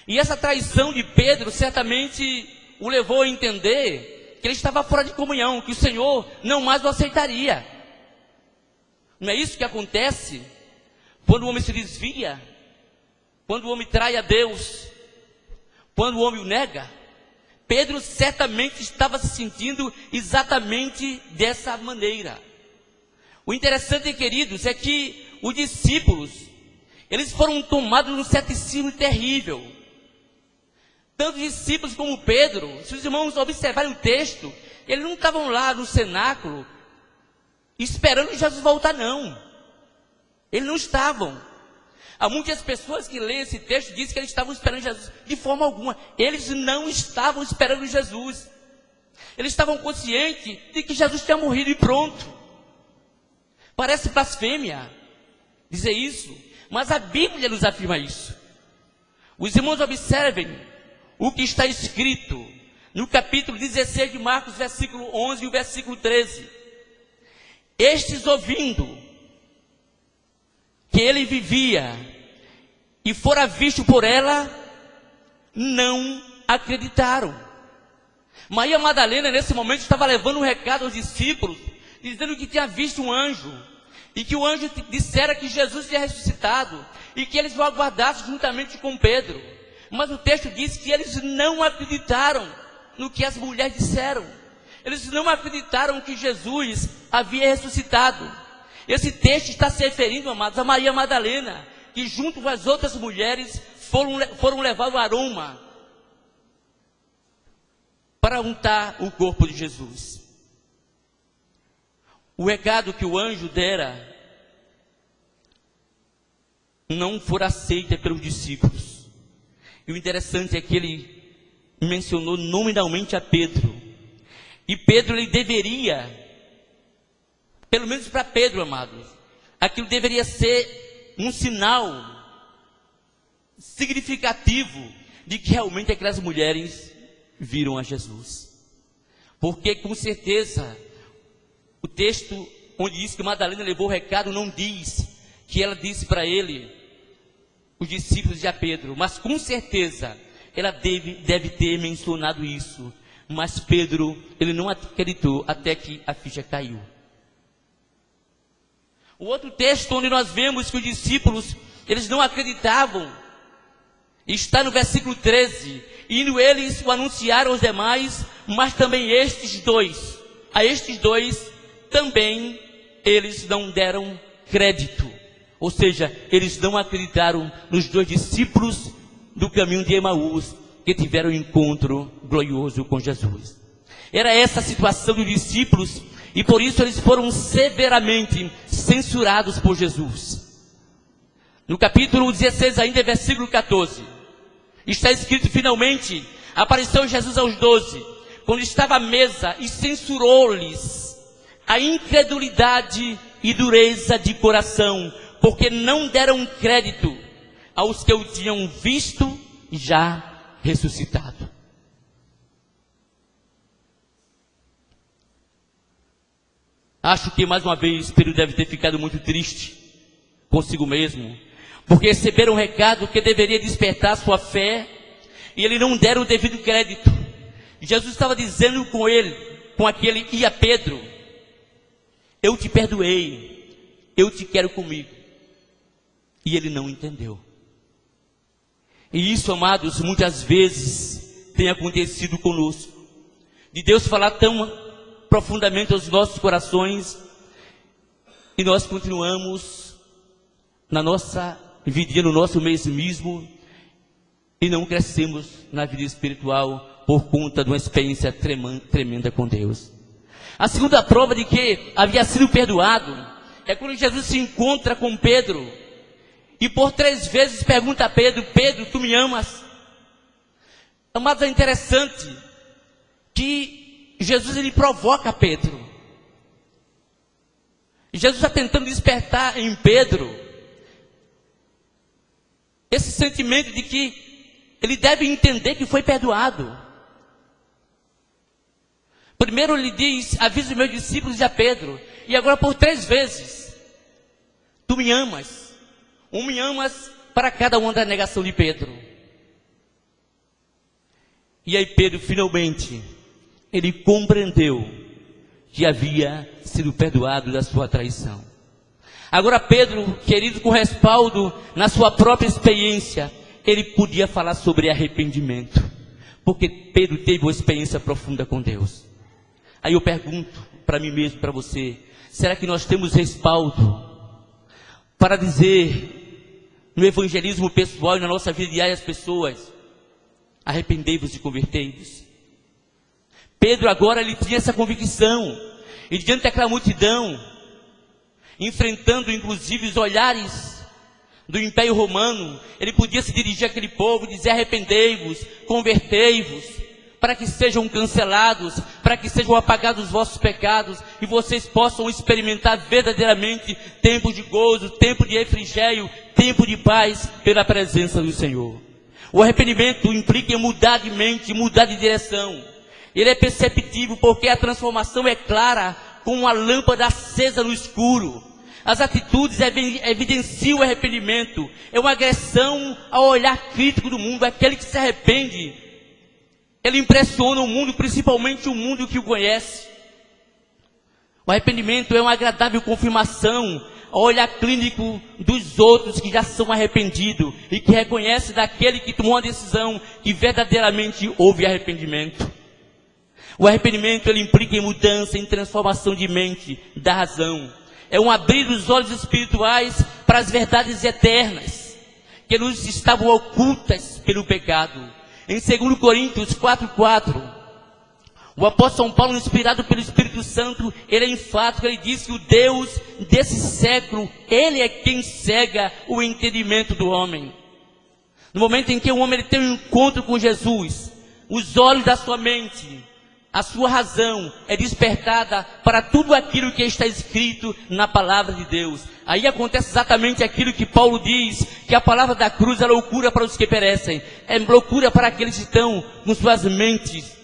E essa traição de Pedro certamente o levou a entender que ele estava fora de comunhão, que o Senhor não mais o aceitaria. Não é isso que acontece quando o homem se desvia, quando o homem trai a Deus, quando o homem o nega? Pedro certamente estava se sentindo exatamente dessa maneira. O interessante, queridos, é que os discípulos, eles foram tomados num ceticismo terrível. Tanto os discípulos como Pedro, se os irmãos observarem o texto, eles não estavam lá no cenáculo esperando Jesus voltar, não. Eles não estavam. Há muitas pessoas que leem esse texto e dizem que eles estavam esperando Jesus. De forma alguma, eles não estavam esperando Jesus. Eles estavam conscientes de que Jesus tinha morrido e pronto. Parece blasfêmia dizer isso, mas a Bíblia nos afirma isso. Os irmãos observem o que está escrito no capítulo 16 de Marcos, versículo 11 e o versículo 13. Estes, ouvindo que ele vivia e fora visto por ela, não acreditaram. Maria Madalena, nesse momento, estava levando um recado aos discípulos, dizendo que tinha visto um anjo, e que o anjo dissera que Jesus tinha ressuscitado, e que eles o aguardassem juntamente com Pedro. Mas o texto diz que eles não acreditaram no que as mulheres disseram. Eles não acreditaram que Jesus havia ressuscitado. Esse texto está se referindo, amados, a Maria Madalena, que junto com as outras mulheres foram levar o aroma para untar o corpo de Jesus. O recado que o anjo dera não foi aceito pelos discípulos. E o interessante é que ele mencionou nominalmente a Pedro. E Pedro, ele deveria, pelo menos para Pedro, amados, aquilo deveria ser um sinal significativo de que realmente aquelas mulheres viram a Jesus. Porque com certeza o texto onde diz que Madalena levou o recado não diz que ela disse para ele, os discípulos de Pedro, mas com certeza ela deve ter mencionado isso. Mas Pedro, ele não acreditou até que a ficha caiu. O outro texto onde nós vemos que os discípulos, eles não acreditavam, está no versículo 13. Indo eles o anunciaram aos demais, mas também a estes dois também eles não deram crédito. Ou seja, eles não acreditaram nos dois discípulos do caminho de Emaús, que tiveram um encontro glorioso com Jesus. Era essa a situação dos discípulos, e por isso eles foram severamente censurados por Jesus. No capítulo 16 ainda, versículo 14, está escrito: finalmente apareceu Jesus aos 12, quando estava à mesa, e censurou-lhes a incredulidade e dureza de coração, porque não deram crédito aos que o tinham visto já ressuscitado. Acho que mais uma vez Pedro deve ter ficado muito triste consigo mesmo, porque receberam um recado que deveria despertar sua fé, e ele não deram o devido crédito. Jesus estava dizendo com ele, com aquele "e a Pedro, eu te perdoei, eu te quero comigo". E ele não entendeu. E isso, amados, muitas vezes tem acontecido conosco. De Deus falar tão profundamente aos nossos corações, e nós continuamos na nossa vida, no nosso mesmismo, e não crescemos na vida espiritual por conta de uma experiência tremenda com Deus. A segunda prova de que havia sido perdoado é quando Jesus se encontra com Pedro e por 3 vezes pergunta a Pedro: "Pedro, tu me amas?" Amados, é interessante que Jesus ele provoca Pedro. Jesus está tentando despertar em Pedro esse sentimento de que ele deve entender que foi perdoado. Primeiro ele diz: "Avisa os meus discípulos", e a Pedro. E agora por 3 vezes: "Tu me amas". Me amas para cada uma da negação de Pedro. E aí Pedro finalmente, ele compreendeu que havia sido perdoado da sua traição. Agora Pedro, querido, com respaldo na sua própria experiência, ele podia falar sobre arrependimento. Porque Pedro teve uma experiência profunda com Deus. Aí eu pergunto para mim mesmo, para você: será que nós temos respaldo para dizer no evangelismo pessoal e na nossa vida diária às pessoas: arrependei-vos e convertei-vos? Pedro agora ele tinha essa convicção, e diante daquela multidão, enfrentando inclusive os olhares do Império Romano, ele podia se dirigir àquele povo e dizer: arrependei-vos, convertei-vos, para que sejam cancelados, para que sejam apagados os vossos pecados, e vocês possam experimentar verdadeiramente tempo de gozo, tempo de refrigério, tempo de paz pela presença do Senhor. O arrependimento implica em mudar de mente, mudar de direção. Ele é perceptível porque a transformação é clara, como uma lâmpada acesa no escuro. As atitudes evidenciam o arrependimento. É uma agressão ao olhar crítico do mundo. Aquele que se arrepende, ele impressiona o mundo, principalmente o mundo que o conhece. O arrependimento é uma agradável confirmação ao olhar clínico dos outros que já são arrependidos e que reconhece daquele que tomou uma decisão que verdadeiramente houve arrependimento. O arrependimento ele implica em mudança, em transformação de mente, da razão. É um abrir os olhos espirituais para as verdades eternas que nos estavam ocultas pelo pecado. Em 2 Coríntios 4:4, o apóstolo São Paulo, inspirado pelo Espírito Santo, ele é enfático, ele diz que o Deus desse século, ele é quem cega o entendimento do homem. No momento em que o homem ele tem um encontro com Jesus, os olhos da sua mente, a sua razão é despertada para tudo aquilo que está escrito na palavra de Deus. Aí acontece exatamente aquilo que Paulo diz, que a palavra da cruz é loucura para os que perecem, é loucura para aqueles que estão com suas mentes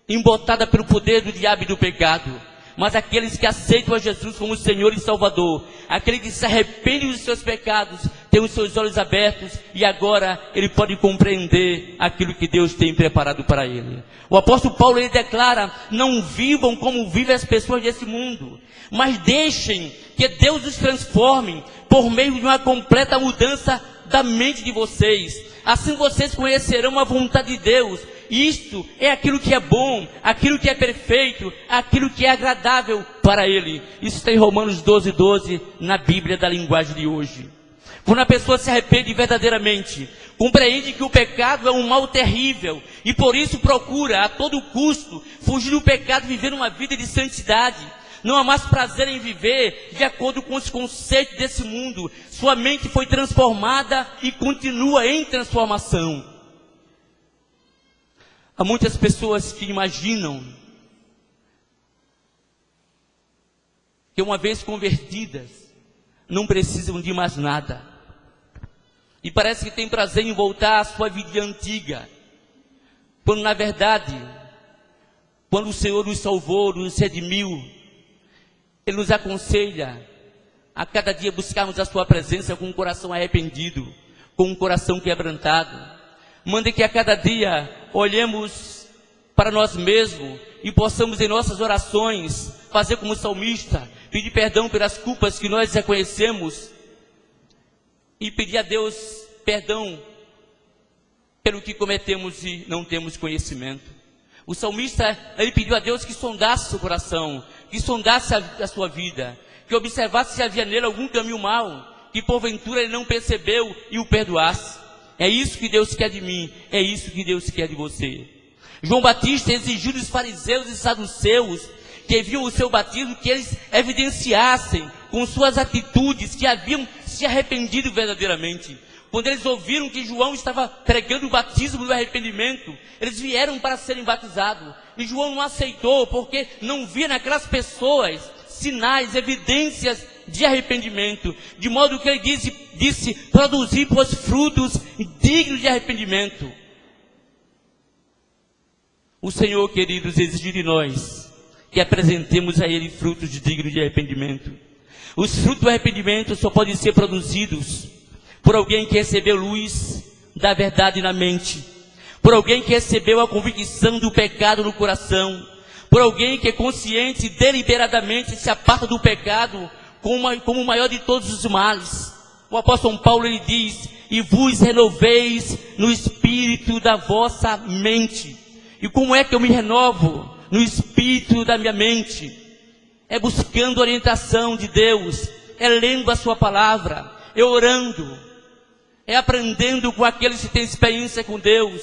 embotadas pelo poder do diabo e do pecado. Mas aqueles que aceitam a Jesus como Senhor e Salvador, aquele que se arrepende dos seus pecados, tem os seus olhos abertos e agora ele pode compreender aquilo que Deus tem preparado para ele. O apóstolo Paulo ele declara: não vivam como vivem as pessoas desse mundo, mas deixem que Deus os transforme por meio de uma completa mudança da mente de vocês. Assim vocês conhecerão a vontade de Deus. Isto é aquilo que é bom, aquilo que é perfeito, aquilo que é agradável para Ele. Isso está em Romanos 12:12, na Bíblia da linguagem de hoje. Quando a pessoa se arrepende verdadeiramente, compreende que o pecado é um mal terrível e por isso procura a todo custo fugir do pecado e viver uma vida de santidade. Não há mais prazer em viver de acordo com os conceitos desse mundo. Sua mente foi transformada e continua em transformação. Há muitas pessoas que imaginam que uma vez convertidas, não precisam de mais nada. E parece que tem prazer em voltar à sua vida antiga. Quando na verdade, quando o Senhor nos salvou, nos redimiu, Ele nos aconselha a cada dia buscarmos a sua presença com um coração arrependido, com um coração quebrantado. Manda que a cada dia olhemos para nós mesmos e possamos em nossas orações fazer como salmista, pedir perdão pelas culpas que nós reconhecemos e pedir a Deus perdão pelo que cometemos e não temos conhecimento. O salmista, ele pediu a Deus que sondasse seu coração, que sondasse a sua vida, que observasse se havia nele algum caminho mau, que porventura ele não percebeu e o perdoasse. É isso que Deus quer de mim, é isso que Deus quer de você. João Batista exigiu dos fariseus e saduceus que viam o seu batismo que eles evidenciassem com suas atitudes que haviam se arrependido verdadeiramente. Quando eles ouviram que João estava pregando o batismo do arrependimento, eles vieram para serem batizados. E João não aceitou, porque não via naquelas pessoas sinais, evidências de arrependimento. De modo que ele disse produzir pois frutos dignos de arrependimento. O Senhor, queridos, exige de nós que apresentemos a Ele frutos dignos de arrependimento. Os frutos do arrependimento só podem ser produzidos por alguém que recebeu luz da verdade na mente, por alguém que recebeu a convicção do pecado no coração, por alguém que é consciente e deliberadamente se aparta do pecado como o maior de todos os males. O apóstolo Paulo, ele diz: e vos renoveis no espírito da vossa mente. E como é que eu me renovo no espírito da minha mente? É buscando a orientação de Deus, é lendo a sua palavra, é orando, é aprendendo com aqueles que têm experiência com Deus,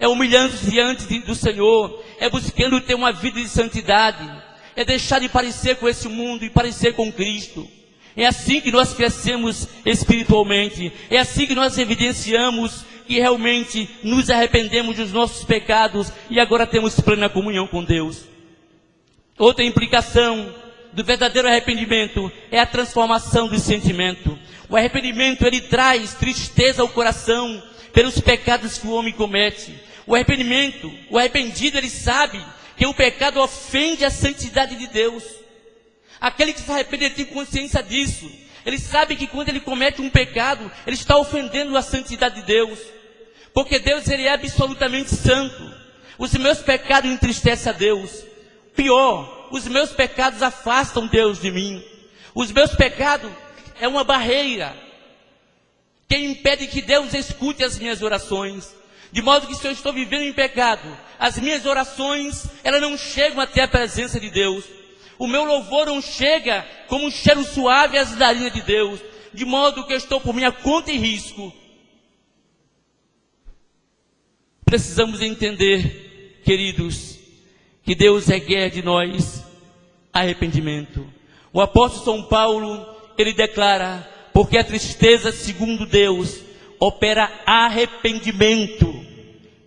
é humilhando-se diante do Senhor, é buscando ter uma vida de santidade, é deixar de parecer com esse mundo e parecer com Cristo. É assim que nós crescemos espiritualmente, é assim que nós evidenciamos que realmente nos arrependemos dos nossos pecados e agora temos plena comunhão com Deus. Outra implicação do verdadeiro arrependimento é a transformação do sentimento. O arrependimento, ele traz tristeza ao coração pelos pecados que o homem comete. O arrependido, ele sabe que o pecado ofende a santidade de Deus. Aquele que se arrepende tem consciência disso. Ele sabe que quando ele comete um pecado, ele está ofendendo a santidade de Deus. Porque Deus, ele é absolutamente santo. Os meus pecados entristecem a Deus. Pior, os meus pecados afastam Deus de mim. Os meus pecados é uma barreira que impede que Deus escute as minhas orações. De modo que se eu estou vivendo em pecado, as minhas orações, elas não chegam até a presença de Deus. O meu louvor não chega como um cheiro suave às narinas de Deus. De modo que eu estou por minha conta e risco. Precisamos entender, queridos, que Deus requer de nós arrependimento. O apóstolo São Paulo, ele declara: porque a tristeza, segundo Deus, opera arrependimento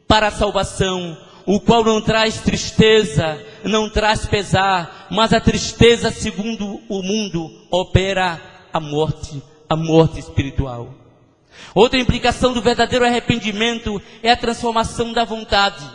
para a salvação, o qual não traz tristeza, não traz pesar, mas a tristeza, segundo o mundo, opera a morte espiritual. Outra implicação do verdadeiro arrependimento é a transformação da vontade.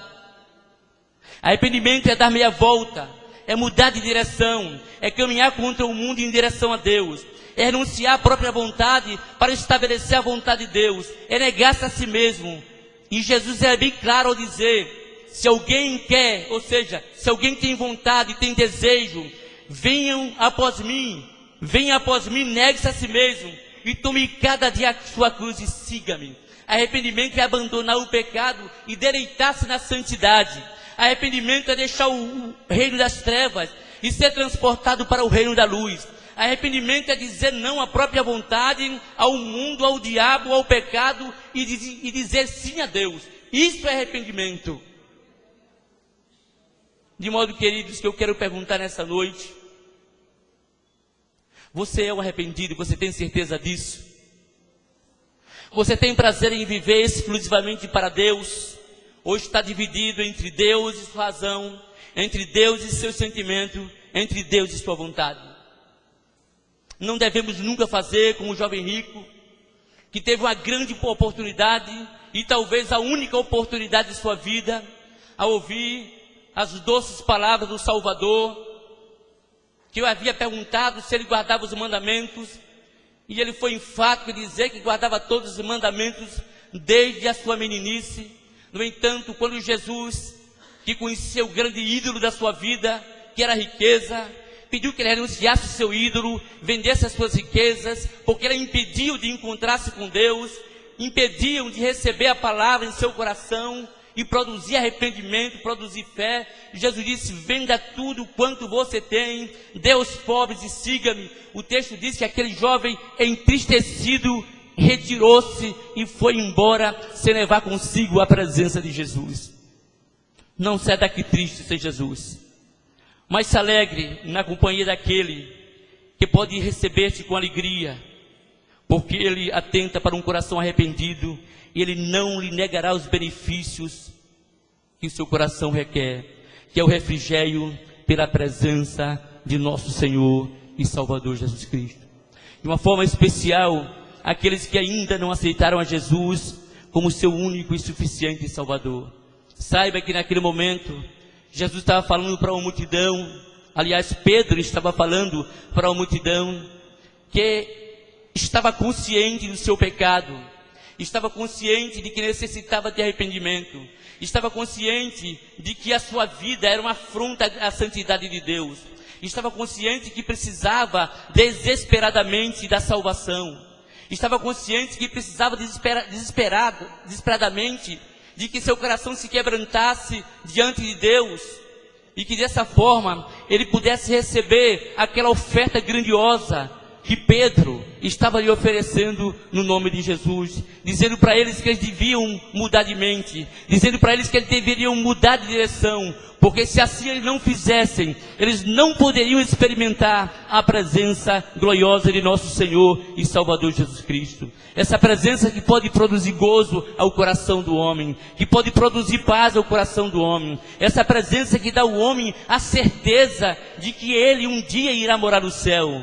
Arrependimento é dar meia volta, é mudar de direção, é caminhar contra o mundo em direção a Deus, é renunciar à própria vontade para estabelecer a vontade de Deus, é negar-se a si mesmo. E Jesus é bem claro ao dizer: se alguém quer, ou seja, se alguém tem vontade, tem desejo, venha após mim, negue-se a si mesmo, e tome cada dia a sua cruz e siga-me. Arrependimento é abandonar o pecado e deleitar-se na santidade. Arrependimento é deixar o reino das trevas e ser transportado para o reino da luz. Arrependimento é dizer não à própria vontade, ao mundo, ao diabo, ao pecado e dizer sim a Deus. Isso é arrependimento. De modo, queridos, que eu quero perguntar nessa noite: você é um arrependido? Você tem certeza disso? Você tem prazer em viver exclusivamente para Deus? Ou está dividido entre Deus e sua razão, entre Deus e seu sentimento, entre Deus e sua vontade? Não devemos nunca fazer como o jovem rico, que teve uma grande oportunidade, e talvez a única oportunidade de sua vida, a ouvir as doces palavras do Salvador, que eu havia perguntado se ele guardava os mandamentos, e ele foi enfático em dizer que guardava todos os mandamentos desde a sua meninice. No entanto, quando Jesus que conhecia o grande ídolo da sua vida, que era a riqueza, pediu que ele renunciasse o seu ídolo, vendesse as suas riquezas, porque ele impediu de encontrar-se com Deus, impediam de receber a palavra em seu coração e produzir arrependimento, produzir fé. Jesus disse: venda tudo quanto você tem, dê aos pobres e siga-me. O texto diz que aquele jovem, entristecido, retirou-se e foi embora sem levar consigo a presença de Jesus. Não saia daqui triste sem Jesus, mas se alegre na companhia daquele que pode receber-te com alegria, porque ele atenta para um coração arrependido e ele não lhe negará os benefícios que o seu coração requer, que é o refrigério pela presença de nosso Senhor e Salvador Jesus Cristo. De uma forma especial, aqueles que ainda não aceitaram a Jesus como seu único e suficiente Salvador. Saiba que naquele momento, Jesus estava falando para uma multidão, aliás, Pedro estava falando para uma multidão que estava consciente do seu pecado, estava consciente de que necessitava de arrependimento, estava consciente de que a sua vida era uma afronta à santidade de Deus, estava consciente que precisava desesperadamente da salvação, estava consciente que precisava desesperadamente de que seu coração se quebrantasse diante de Deus, e que dessa forma ele pudesse receber aquela oferta grandiosa que Pedro estava lhe oferecendo no nome de Jesus, dizendo para eles que eles deviam mudar de mente, dizendo para eles que eles deveriam mudar de direção, porque se assim eles não fizessem, eles não poderiam experimentar a presença gloriosa de nosso Senhor e Salvador Jesus Cristo. Essa presença que pode produzir gozo ao coração do homem, que pode produzir paz ao coração do homem, essa presença que dá ao homem a certeza de que ele um dia irá morar no céu.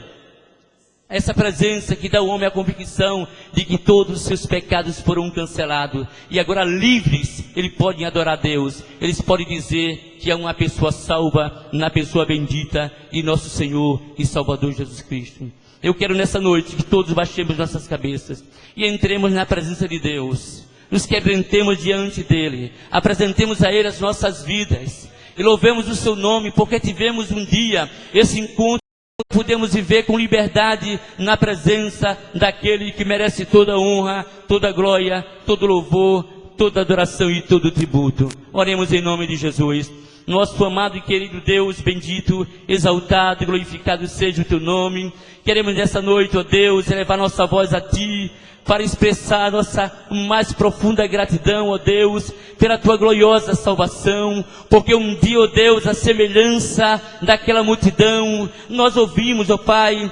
Essa presença que dá ao homem a convicção de que todos os seus pecados foram cancelados. E agora livres, eles podem adorar a Deus. Eles podem dizer que é uma pessoa salva na pessoa bendita de nosso Senhor e Salvador Jesus Cristo. Eu quero nessa noite que todos baixemos nossas cabeças e entremos na presença de Deus. Nos quebrantemos diante dEle. Apresentemos a Ele as nossas vidas. E louvemos o seu nome porque tivemos um dia esse encontro. Podemos viver com liberdade na presença daquele que merece toda honra, toda glória, todo louvor, toda adoração e todo tributo. Oremos em nome de Jesus. Nosso amado e querido Deus, bendito, exaltado e glorificado seja o teu nome. Queremos nessa noite, ó Deus, elevar nossa voz a ti, para expressar nossa mais profunda gratidão, ó Deus, pela tua gloriosa salvação, porque um dia, ó Deus, a semelhança daquela multidão, nós ouvimos, ó Pai,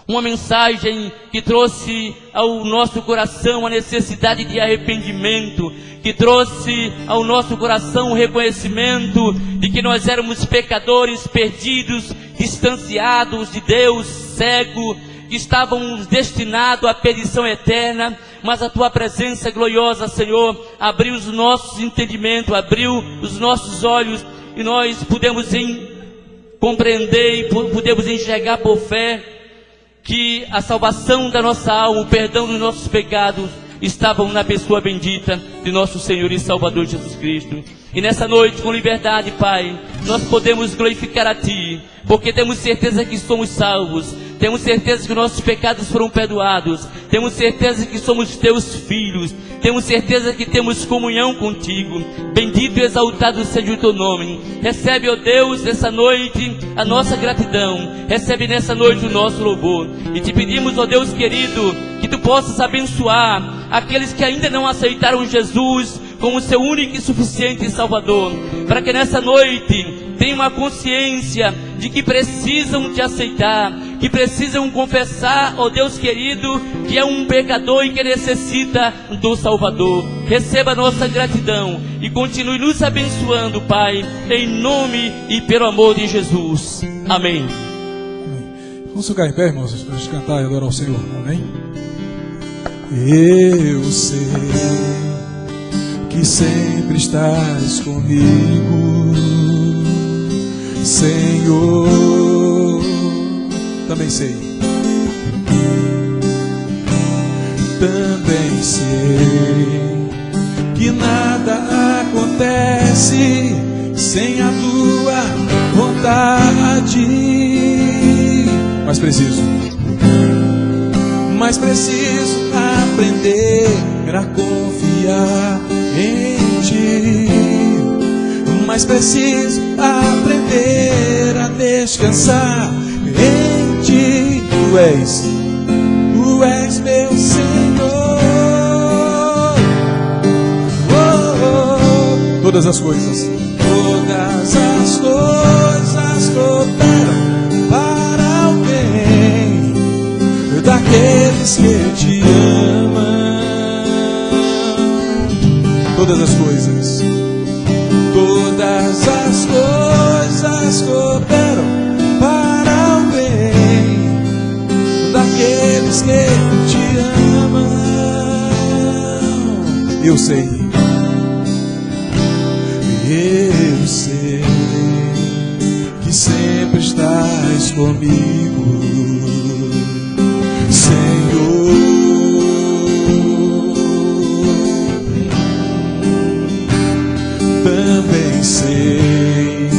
uma mensagem que trouxe ao nosso coração a necessidade de arrependimento, que trouxe ao nosso coração o reconhecimento de que nós éramos pecadores perdidos, distanciados de Deus, cegos, que estávamos destinados à perdição eterna, mas a tua presença gloriosa, Senhor, abriu os nossos entendimentos, abriu os nossos olhos, e nós pudemos compreender e pudemos enxergar por fé que a salvação da nossa alma, o perdão dos nossos pecados, estavam na pessoa bendita de nosso Senhor e Salvador Jesus Cristo. E nessa noite, com liberdade, Pai, nós podemos glorificar a Ti, porque temos certeza que somos salvos, temos certeza que nossos pecados foram perdoados, temos certeza que somos Teus filhos, temos certeza que temos comunhão contigo. Bendito e exaltado seja o Teu nome. Recebe, ó Deus, nessa noite a nossa gratidão, recebe nessa noite o nosso louvor, e Te pedimos, ó Deus querido, que Tu possas abençoar aqueles que ainda não aceitaram Jesus como seu único e suficiente Salvador, para que nessa noite tenham uma consciência de que precisam Te aceitar, que precisam confessar, ó Deus querido, que é um pecador e que necessita do Salvador. Receba a nossa gratidão e continue nos abençoando, Pai, em nome e pelo amor de Jesus. Amém. Vamos ficar em pé, irmãos, para a gente cantar e adorar ao Senhor. Amém? Eu sei que sempre estás comigo, Senhor. Também sei, também sei que nada acontece acontece sem a tua vontade. Mas preciso aprender a confiar em ti. Mas preciso aprender a descansar em ti. Tu és meu Senhor. Todas as coisas cooperam para o bem daqueles que te amam. Todas as coisas cooperam para o bem daqueles que te amam. Eu sei que sempre estás comigo, Senhor. Também sei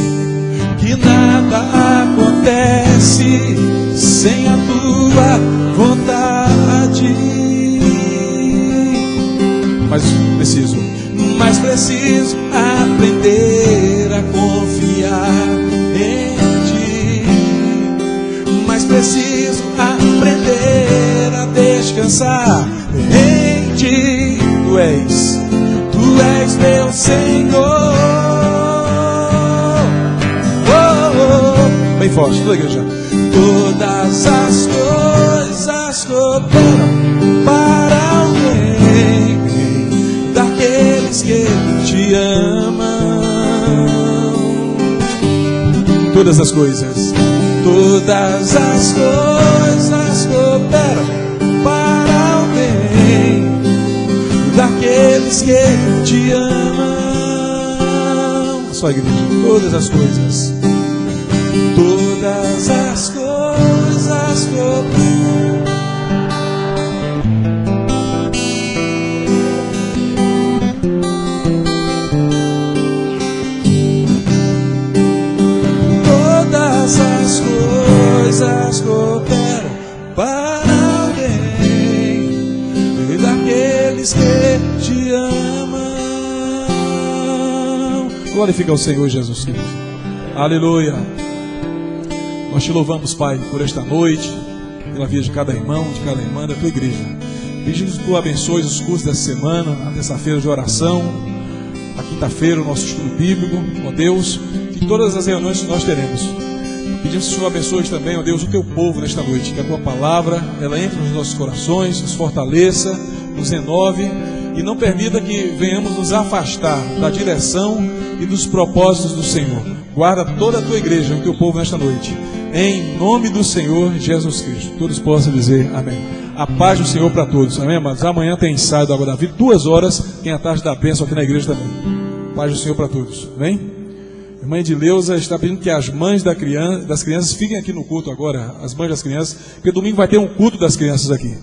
que nada acontece sem a tua vontade. Mas preciso aprender a confiar em ti. Mas preciso aprender a descansar em ti. Tu és meu Senhor. Bem forte, toda a igreja. Todas as coisas cooperam para o bem daqueles que te amam. Todas as coisas cooperam para o bem daqueles que te amam. Só a igreja. Todas as coisas cooperam. Coisas cooperam para o bem daqueles que te amam. Glorifica o Senhor Jesus Cristo. Aleluia. Nós te louvamos, Pai, por esta noite, pela vida de cada irmão, de cada irmã da tua igreja. Pedimos que tu abençoes os cursos dessa semana, a terça-feira de oração, a quinta-feira o nosso estudo bíblico, ó Deus, e todas as reuniões que nós teremos. Pedimos que o Senhor abençoe também, ó Deus, o teu povo nesta noite. Que a tua palavra, ela entre nos nossos corações, nos fortaleça, nos renove e não permita que venhamos nos afastar da direção e dos propósitos do Senhor. Guarda toda a tua igreja, o teu povo nesta noite. Em nome do Senhor Jesus Cristo. Todos possam dizer amém. A paz do Senhor para todos. Amém, amados? Amanhã tem ensaio da Água da Vida, 2 horas. Tem a tarde da bênção aqui na igreja também. Paz do Senhor para todos. Amém? A irmã Edileuza está pedindo que as mães das crianças fiquem aqui no culto agora, as mães das crianças, porque domingo vai ter um culto das crianças aqui.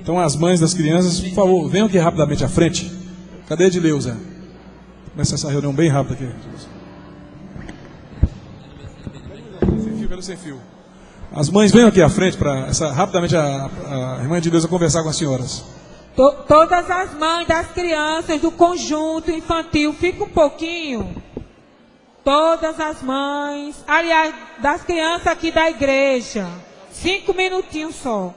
Então as mães das crianças, por favor, venham aqui rapidamente à frente. Cadê a Edileuza? Começa essa reunião bem rápida aqui. Sem fio. As mães venham aqui à frente para rapidamente a irmã Edileuza conversar com as senhoras. Todas as mães das crianças do conjunto infantil, fica um pouquinho. Todas as mães, aliás, das crianças aqui da igreja, 5 minutinhos só.